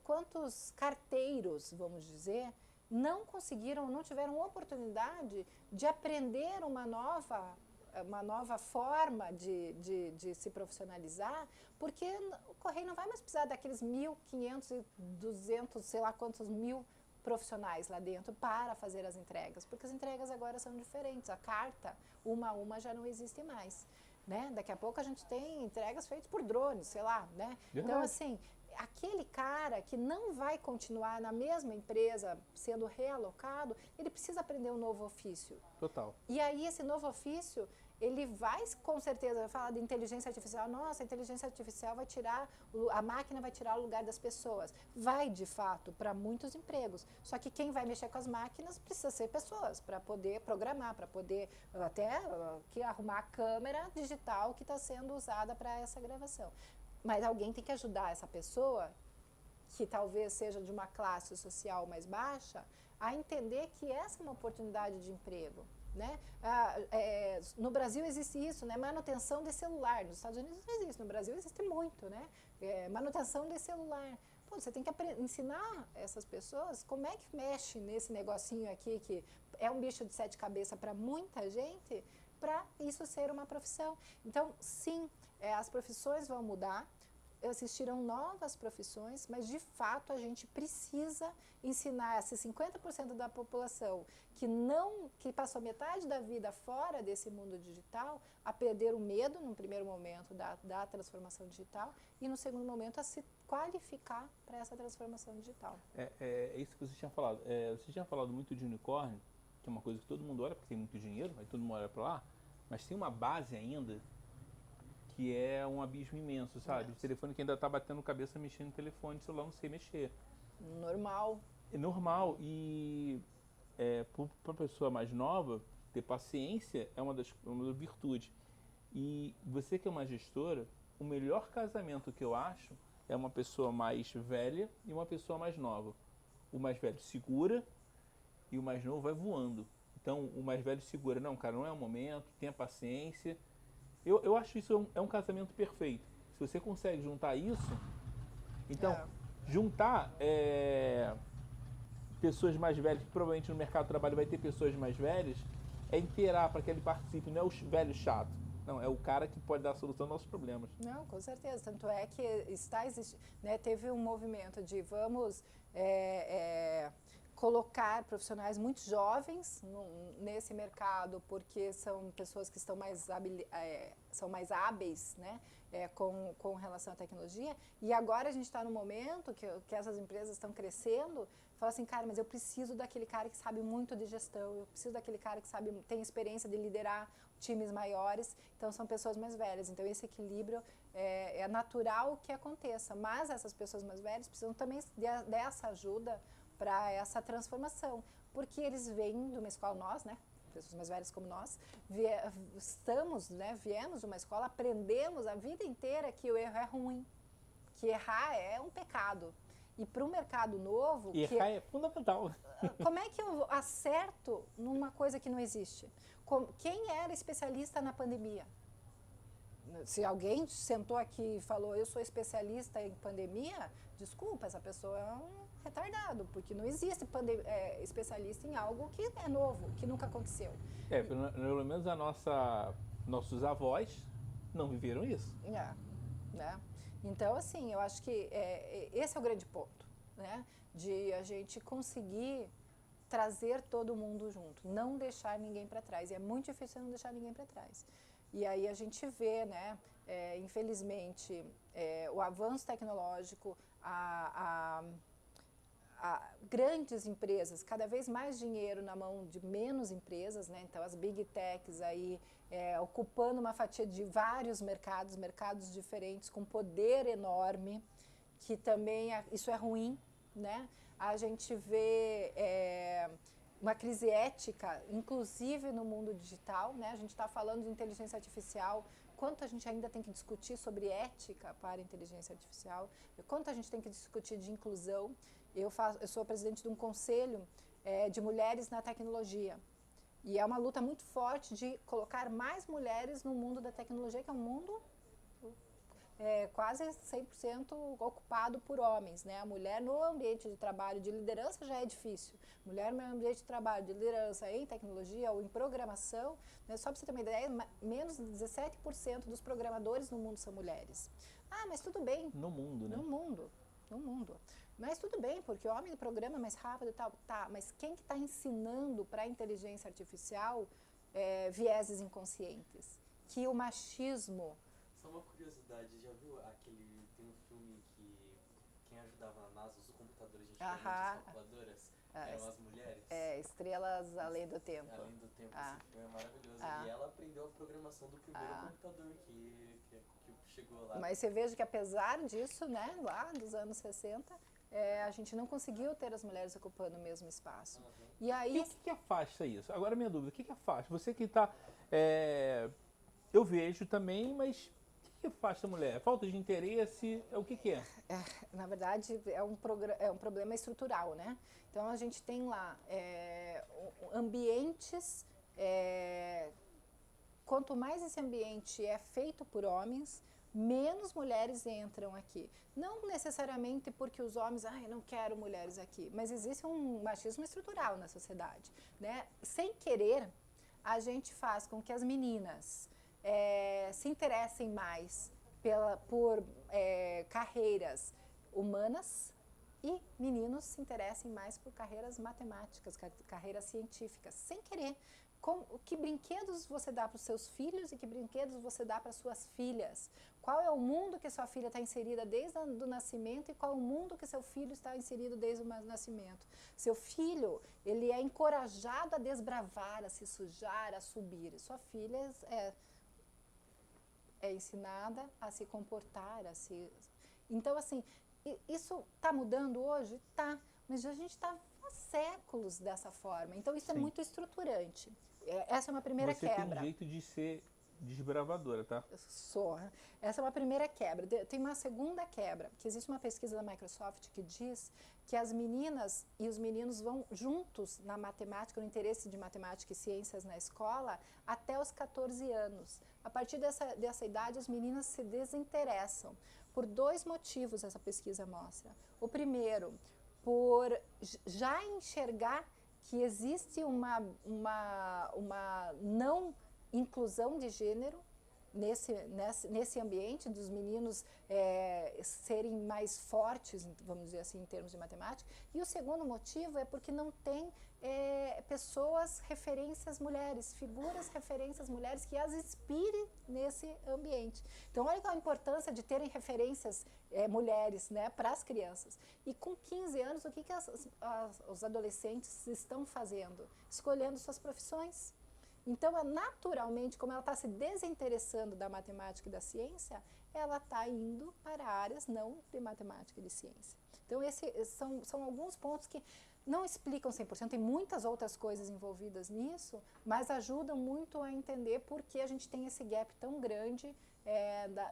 Speaker 2: quantos carteiros, vamos dizer, não conseguiram, não tiveram oportunidade de aprender uma nova forma de se profissionalizar, porque o correio não vai mais precisar daqueles 1.500 e 200, sei lá quantos mil profissionais lá dentro para fazer as entregas, porque as entregas agora são diferentes, a carta, uma a uma, já não existe mais, né? Daqui a pouco a gente tem entregas feitas por drones, sei lá, né? Então, assim, aquele cara que não vai continuar na mesma empresa sendo realocado, ele precisa aprender um novo ofício.
Speaker 1: Total.
Speaker 2: E aí esse novo ofício, ele vai com certeza falar de inteligência artificial. Nossa, a inteligência artificial vai tirar, a máquina vai tirar o lugar das pessoas. Vai, de fato, para muitos empregos. Só que quem vai mexer com as máquinas precisa ser pessoas, para poder programar, para poder até arrumar a câmera digital que está sendo usada para essa gravação. Mas alguém tem que ajudar essa pessoa, que talvez seja de uma classe social mais baixa, a entender que essa é uma oportunidade de emprego. Né? No Brasil existe isso, né? Manutenção de celular. Nos Estados Unidos não existe, no Brasil existe muito, né? Manutenção de celular. Pô, você tem que ensinar essas pessoas como é que mexe nesse negocinho aqui, que é um bicho de 7 cabeças para muita gente, para isso ser uma profissão. Então, sim, as profissões vão mudar, existirão novas profissões, mas de fato a gente precisa ensinar esses 50% da população que passou metade da vida fora desse mundo digital a perder o medo, num primeiro momento, da transformação digital, e no segundo momento a se qualificar para essa transformação digital.
Speaker 1: É isso que você tinha falado. Você tinha falado muito de unicórnio, que é uma coisa que todo mundo olha porque tem muito dinheiro, aí todo mundo olha para lá, mas tem uma base ainda que é um abismo imenso, sabe? O telefone que ainda está batendo cabeça mexendo no telefone, celular não sei mexer.
Speaker 2: Normal.
Speaker 1: É normal. E para uma pessoa mais nova, ter paciência é uma das virtudes. E você que é uma gestora, o melhor casamento que eu acho é uma pessoa mais velha e uma pessoa mais nova. O mais velho segura e o mais novo vai voando. Então, o mais velho segura. Não, cara, não é o momento, tenha paciência. Eu acho isso é um casamento perfeito. Se você consegue juntar isso, então, juntar pessoas mais velhas, que provavelmente no mercado de trabalho vai ter pessoas mais velhas, é inteirar para que ele participe, não é o velho chato. Não, é o cara que pode dar a solução aos nossos problemas.
Speaker 2: Não, com certeza. Tanto é que teve um movimento de vamos colocar profissionais muito jovens nesse mercado, porque são pessoas que estão são mais hábeis, né, com relação à tecnologia. E agora a gente está no momento que essas empresas estão crescendo, fala assim, cara, mas eu preciso daquele cara que sabe muito de gestão, eu preciso daquele cara que tem experiência de liderar times maiores, então são pessoas mais velhas. Então esse equilíbrio é natural que aconteça, mas essas pessoas mais velhas precisam também dessa ajuda para essa transformação, porque eles vêm de uma escola, nós, né, pessoas mais velhas como nós, viemos de uma escola, aprendemos a vida inteira que o erro é ruim, que errar é um pecado. E para um mercado novo,
Speaker 1: E errar é fundamental.
Speaker 2: como é que eu acerto numa coisa que não existe? Quem era especialista na pandemia? Se alguém sentou aqui e falou, eu sou especialista em pandemia, desculpa, essa pessoa é um retardado, porque não existe especialista em algo que é novo, que nunca aconteceu.
Speaker 1: Pelo menos nossos avós não viveram isso.
Speaker 2: Né? Então, assim, eu acho que esse é o grande ponto, né? De a gente conseguir trazer todo mundo junto, não deixar ninguém para trás. E é muito difícil não deixar ninguém para trás. E aí a gente vê, né, infelizmente, o avanço tecnológico, grandes empresas, cada vez mais dinheiro na mão de menos empresas, né? Então as big techs aí ocupando uma fatia de vários mercados diferentes, com poder enorme, que também isso é ruim, né? A gente vê uma crise ética, inclusive no mundo digital, né? A gente está falando de inteligência artificial, quanto a gente ainda tem que discutir sobre ética para a inteligência artificial, quanto a gente tem que discutir de inclusão. Eu sou presidente de um conselho de mulheres na tecnologia. E é uma luta muito forte de colocar mais mulheres no mundo da tecnologia, que é um mundo quase 100% ocupado por homens, né? A mulher no ambiente de trabalho de liderança já é difícil. Mulher no ambiente de trabalho de liderança em tecnologia ou em programação, né? Só para você ter uma ideia, menos de 17% dos programadores no mundo são mulheres. Ah, mas tudo bem.
Speaker 1: No mundo, né?
Speaker 2: No mundo. Mas tudo bem, porque o homem programa mais rápido e tal. Tá, mas quem que está ensinando para a inteligência artificial vieses inconscientes? Que o machismo...
Speaker 3: Só uma curiosidade, já viu tem um filme que quem ajudava na NASA, os computadores, as calculadoras, eram as mulheres?
Speaker 2: Estrelas Além do Tempo.
Speaker 3: Além do Tempo, esse filme é maravilhoso. E ela aprendeu a programação do primeiro computador que chegou lá.
Speaker 2: Mas você veja que apesar disso, né, lá dos anos 60, a gente não conseguiu ter as mulheres ocupando o mesmo espaço. E aí...
Speaker 1: E o que afasta isso? Agora minha dúvida, o que afasta? Você que está... eu vejo também, mas... O que afasta a mulher? Falta de interesse? O que é?
Speaker 2: Na verdade, é um problema estrutural, né? Então, a gente tem lá ambientes... quanto mais esse ambiente é feito por homens, menos mulheres entram aqui. Não necessariamente porque os homens, eu não quero mulheres aqui, mas existe um machismo estrutural na sociedade, né? Sem querer, a gente faz com que as meninas... se interessem mais por carreiras humanas e meninos se interessem mais por carreiras matemáticas, carreiras científicas, sem querer. Que brinquedos você dá para os seus filhos e que brinquedos você dá para suas filhas? Qual é o mundo que sua filha está inserida desde o nascimento e qual é o mundo que seu filho está inserido desde o nascimento? Seu filho, ele é encorajado a desbravar, a se sujar, a subir. E sua filha é ensinada a se comportar, Então, assim, isso está mudando hoje? Tá, mas a gente está há séculos dessa forma. Então, isso é muito estruturante. Essa é uma primeira quebra.
Speaker 1: Você tem um jeito de ser desbravadora, tá?
Speaker 2: Eu sou. Essa é uma primeira quebra. Tem uma segunda quebra, que existe uma pesquisa da Microsoft que diz que as meninas e os meninos vão juntos na matemática, no interesse de matemática e ciências na escola, até os 14 anos. A partir dessa idade, as meninas se desinteressam. Por 2 motivos essa pesquisa mostra. O primeiro, por já enxergar que existe uma não inclusão de gênero nesse ambiente dos meninos serem mais fortes, vamos dizer assim, em termos de matemática. E o segundo motivo é porque não tem pessoas, referências mulheres, figuras, referências mulheres que as inspirem nesse ambiente. Então, olha qual a importância de terem referências mulheres, né, para as crianças. E com 15 anos, o que os adolescentes estão fazendo? Escolhendo suas profissões. Então, naturalmente, como ela está se desinteressando da matemática e da ciência, ela está indo para áreas não de matemática e de ciência. Então, esses são alguns pontos que não explicam 100%, tem muitas outras coisas envolvidas nisso, mas ajudam muito a entender por que a gente tem esse gap tão grande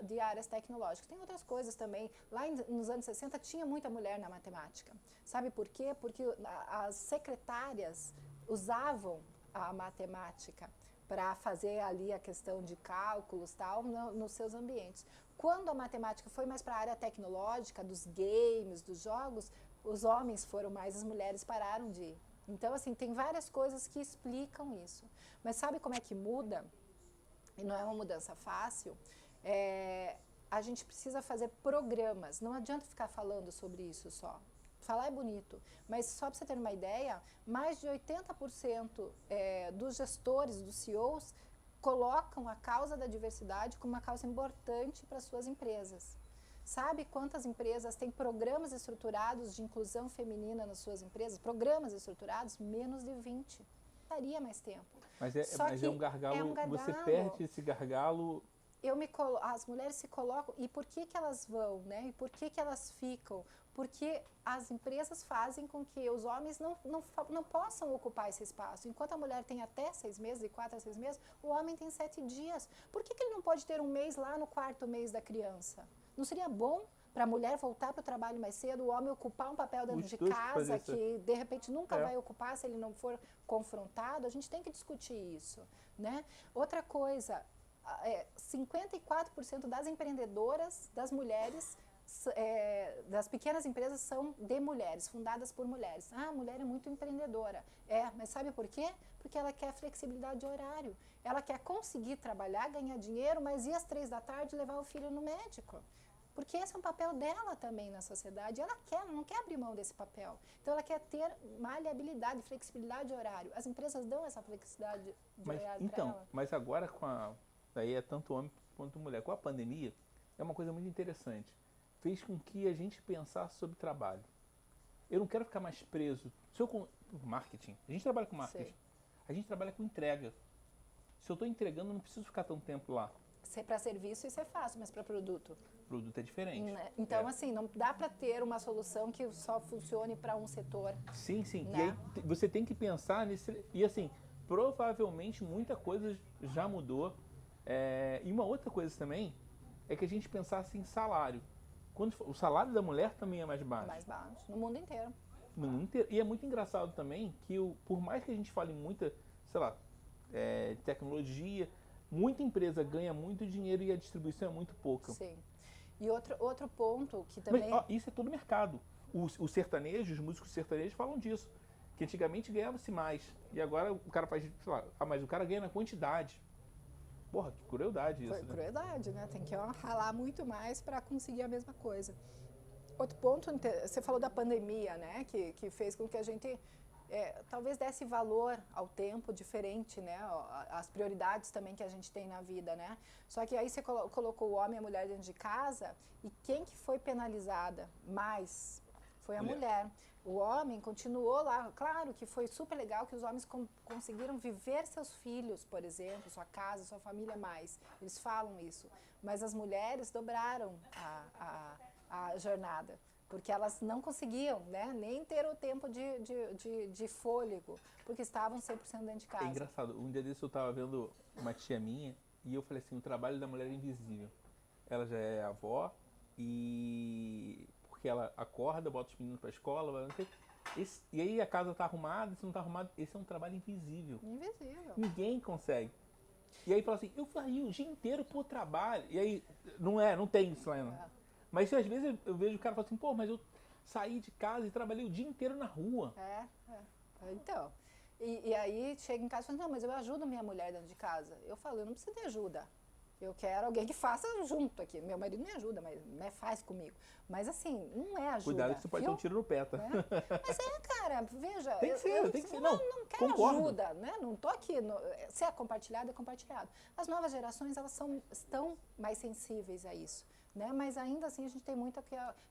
Speaker 2: de áreas tecnológicas. Tem outras coisas também. Lá nos anos 60 tinha muita mulher na matemática. Sabe por quê? Porque as secretárias usavam a matemática para fazer ali a questão de cálculos tal nos seus ambientes. Quando a matemática foi mais para a área tecnológica, dos games, dos jogos, os homens foram mais, as mulheres pararam de ir. Então, assim, tem várias coisas que explicam isso. Mas sabe como é que muda? E não é uma mudança fácil. A gente precisa fazer programas. Não adianta ficar falando sobre isso só. Falar é bonito, mas só para você ter uma ideia, mais de 80% dos gestores, dos CEOs, colocam a causa da diversidade como uma causa importante para suas empresas. Sabe quantas empresas têm programas estruturados de inclusão feminina nas suas empresas? Programas estruturados, menos de 20. Daria mais tempo.
Speaker 1: Mas é um gargalo, você perde esse gargalo.
Speaker 2: As mulheres se colocam, e por que elas vão, né? E por que elas ficam? Porque as empresas fazem com que os homens não possam ocupar esse espaço. Enquanto a mulher tem até 6 meses, de 4 a 6 meses, o homem tem 7 dias. Por que ele não pode ter um mês lá no 4º mês da criança? Não seria bom para a mulher voltar para o trabalho mais cedo, o homem ocupar um papel dentro de casa que de repente nunca vai ocupar se ele não for confrontado? A gente tem que discutir isso, né? Outra coisa, 54% das empreendedoras, das mulheres, das pequenas empresas são de mulheres, fundadas por mulheres. Ah, a mulher é muito empreendedora. Mas sabe por quê? Porque ela quer flexibilidade de horário. Ela quer conseguir trabalhar, ganhar dinheiro, mas ir às 3 da tarde levar o filho no médico. Porque esse é um papel dela também na sociedade. Ela não quer abrir mão desse papel. Então, ela quer ter maleabilidade, flexibilidade de horário. As empresas dão essa flexibilidade de horário para ela.
Speaker 1: Mas agora, daí é tanto homem quanto mulher, com a pandemia, é uma coisa muito interessante. Fez com que a gente pensasse sobre trabalho. Eu não quero ficar mais preso. Marketing, a gente trabalha com marketing. Sim. A gente trabalha com entrega. Se eu estou entregando, eu não preciso ficar tanto tempo lá.
Speaker 2: Para serviço isso é fácil, mas para produto?
Speaker 1: Produto é diferente.
Speaker 2: Então, assim, não dá para ter uma solução que só funcione para um setor.
Speaker 1: Sim, sim. Né? E aí você tem que pensar nisso. E assim, provavelmente muita coisa já mudou. E uma outra coisa também é que a gente pensasse em salário. O salário da mulher também é mais baixo.
Speaker 2: Mais baixo, no mundo inteiro.
Speaker 1: No mundo inteiro. E é muito engraçado também que, por mais que a gente fale muita, sei lá, tecnologia, muita empresa ganha muito dinheiro e a distribuição é muito pouca.
Speaker 2: Sim. E outro ponto que também...
Speaker 1: Mas, isso é todo mercado. Os sertanejos, os músicos sertanejos falam disso. Que antigamente ganhava-se mais. E agora o cara faz, sei lá, mas o cara ganha na quantidade. Porra, que crueldade isso, né?
Speaker 2: Crueldade, né? Tem que ralar muito mais para conseguir a mesma coisa. Outro ponto, você falou da pandemia, né? Que fez com que a gente talvez desse valor ao tempo diferente, né? As prioridades também que a gente tem na vida, né? Só que aí você colocou o homem e a mulher dentro de casa e quem que foi penalizada mais? Foi a mulher. O homem continuou lá. Claro que foi super legal que os homens conseguiram viver seus filhos, por exemplo, sua casa, sua família mais. Eles falam isso. Mas as mulheres dobraram a jornada, porque elas não conseguiam, né, nem ter o tempo de fôlego, porque estavam 100% dentro de casa.
Speaker 1: É engraçado. Um dia desse eu estava vendo uma tia minha e eu falei assim, o trabalho da mulher é invisível. Ela já é avó e... porque ela acorda, bota os meninos para a escola, não sei. E aí a casa tá arrumada, se não tá arrumado, esse é um trabalho invisível.
Speaker 2: Invisível.
Speaker 1: Ninguém consegue. E aí fala assim, eu faria o dia inteiro pro trabalho. E aí, não tem isso, Lena. Mas às vezes eu vejo o cara falando assim, pô, mas eu saí de casa e trabalhei o dia inteiro na rua.
Speaker 2: Então, e aí chega em casa e fala, não, mas eu ajudo minha mulher dentro de casa. Eu falo, eu não preciso de ajuda. Eu quero alguém que faça junto aqui. Meu marido me ajuda, mas né, faz comigo. Mas assim, não é ajuda.
Speaker 1: Cuidado que você pode ter um tiro no pé, tá?
Speaker 2: Mas cara, veja...
Speaker 1: Tem que ser. Não
Speaker 2: quero
Speaker 1: concordo.
Speaker 2: ajuda, né? Não tô aqui... se é compartilhado, é compartilhado. As novas gerações, elas estão mais sensíveis a isso, né? Mas ainda assim, a gente tem muito...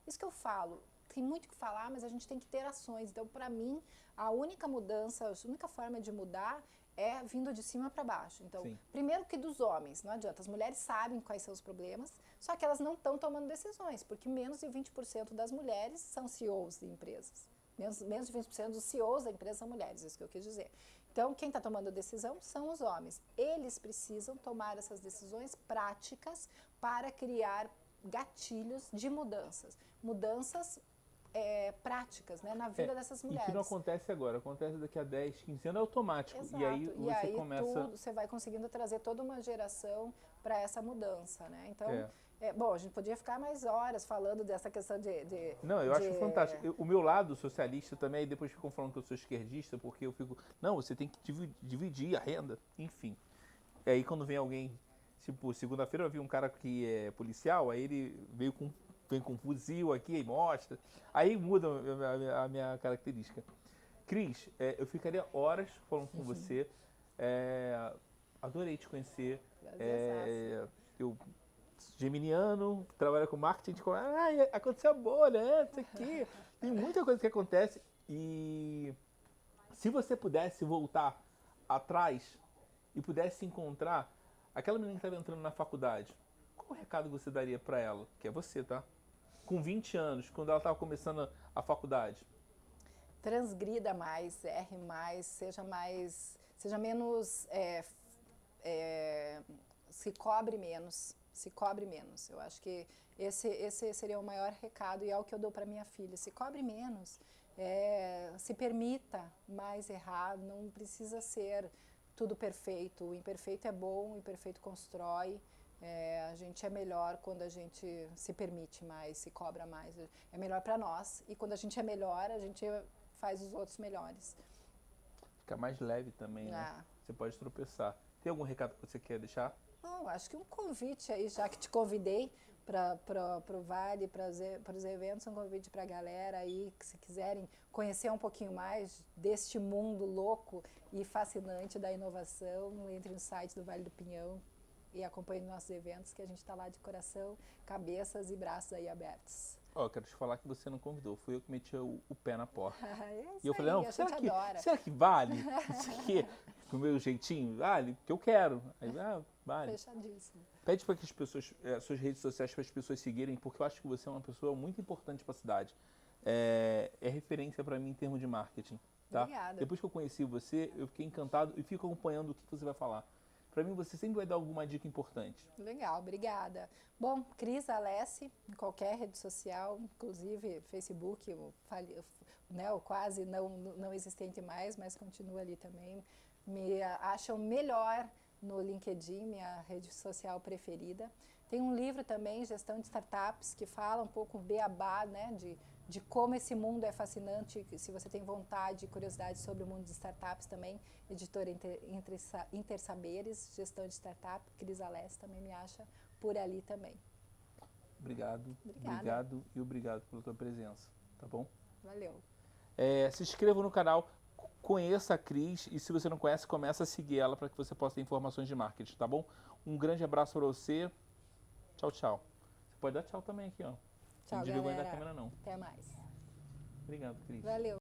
Speaker 2: Isso que eu falo. Tem muito o que falar, mas a gente tem que ter ações. Então, para mim, a única mudança, a única forma de mudar é vindo de cima para baixo. Então, primeiro que dos homens, não adianta. As mulheres sabem quais são os problemas, só que elas não estão tomando decisões, porque menos de 20% das mulheres são CEOs de empresas. Menos de 20% dos CEOs da empresa são mulheres, isso que eu quis dizer. Então, quem está tomando a decisão são os homens. Eles precisam tomar essas decisões práticas para criar gatilhos de mudanças. Mudanças práticas, né, na vida dessas mulheres.
Speaker 1: E que não acontece agora, acontece daqui a 10, 15 anos, é automático.
Speaker 2: Exato.
Speaker 1: E aí você começa...
Speaker 2: você vai conseguindo trazer toda uma geração para essa mudança, né? Então, bom, a gente podia ficar mais horas falando dessa questão de
Speaker 1: Não, eu acho fantástico. O meu lado socialista também, aí depois ficam falando que eu sou esquerdista, porque eu fico... Não, você tem que dividir a renda, enfim. E aí quando vem alguém, tipo, segunda-feira eu vi um cara que é policial, aí ele vem com um fuzil aqui e mostra. Aí muda a minha característica. Cris, eu ficaria horas falando com você. Adorei te conhecer. Eu geminiano, trabalha com marketing, aconteceu a bolha, isso aqui. Tem muita coisa que acontece e se você pudesse voltar atrás e pudesse encontrar aquela menina que estava entrando na faculdade, qual o recado você daria para ela? Que é você, tá? Com 20 anos, quando ela estava começando a faculdade.
Speaker 2: Transgrida mais, erre mais, seja menos, se cobre menos. Se cobre menos. Eu acho que esse seria o maior recado e é o que eu dou para minha filha. Se cobre menos, se permita mais errar, não precisa ser tudo perfeito. O imperfeito é bom, o imperfeito constrói. A gente é melhor quando a gente se permite mais, se cobra mais. É melhor para nós e quando a gente é melhor, a gente faz os outros melhores.
Speaker 1: Fica mais leve também, né? Você pode tropeçar. Tem algum recado que você quer deixar?
Speaker 2: Não, acho que um convite aí, já que te convidei para o Vale, para os eventos, um convite para a galera aí, que se quiserem conhecer um pouquinho mais deste mundo louco e fascinante da inovação, entre no site do Vale do Pinhão e acompanhe nossos eventos, que a gente está lá de coração, cabeças e braços aí abertos.
Speaker 1: Quero te falar que você não convidou, fui eu que meti o pé na porta.
Speaker 2: E
Speaker 1: eu falei, não, será que vale? Isso aqui, do meu jeitinho, vale? Porque eu quero. Aí, vale.
Speaker 2: Fechadíssimo.
Speaker 1: Pede para que as pessoas, suas redes sociais, para as pessoas seguirem, porque eu acho que você é uma pessoa muito importante para a cidade. É referência para mim em termos de marketing. Tá?
Speaker 2: Obrigada.
Speaker 1: Depois que eu conheci você, eu fiquei encantado e fico acompanhando o que você vai falar. Para mim, você sempre vai dar alguma dica importante.
Speaker 2: Legal, obrigada. Bom, Cris Alessi, em qualquer rede social, inclusive Facebook, o quase não existente mais, mas continua ali também. Me acham melhor no LinkedIn, minha rede social preferida. Tem um livro também, Gestão de Startups, que fala um pouco beabá, né, de como esse mundo é fascinante. Se você tem vontade e curiosidade sobre o mundo de startups também, editora Intersaberes, Gestão de Startup, Cris Alessi também me acha por ali também.
Speaker 1: Obrigado. Obrigado pela tua presença, tá bom?
Speaker 2: Valeu.
Speaker 1: Se inscreva no canal, conheça a Cris e se você não conhece, começa a seguir ela para que você possa ter informações de marketing, tá bom? Um grande abraço para você. Tchau, tchau. Você pode dar tchau também aqui, ó.
Speaker 2: Tchau,
Speaker 1: não desligou ainda a
Speaker 2: galera.
Speaker 1: câmera, não.
Speaker 2: Até mais.
Speaker 1: Obrigado, Cris.
Speaker 2: Valeu.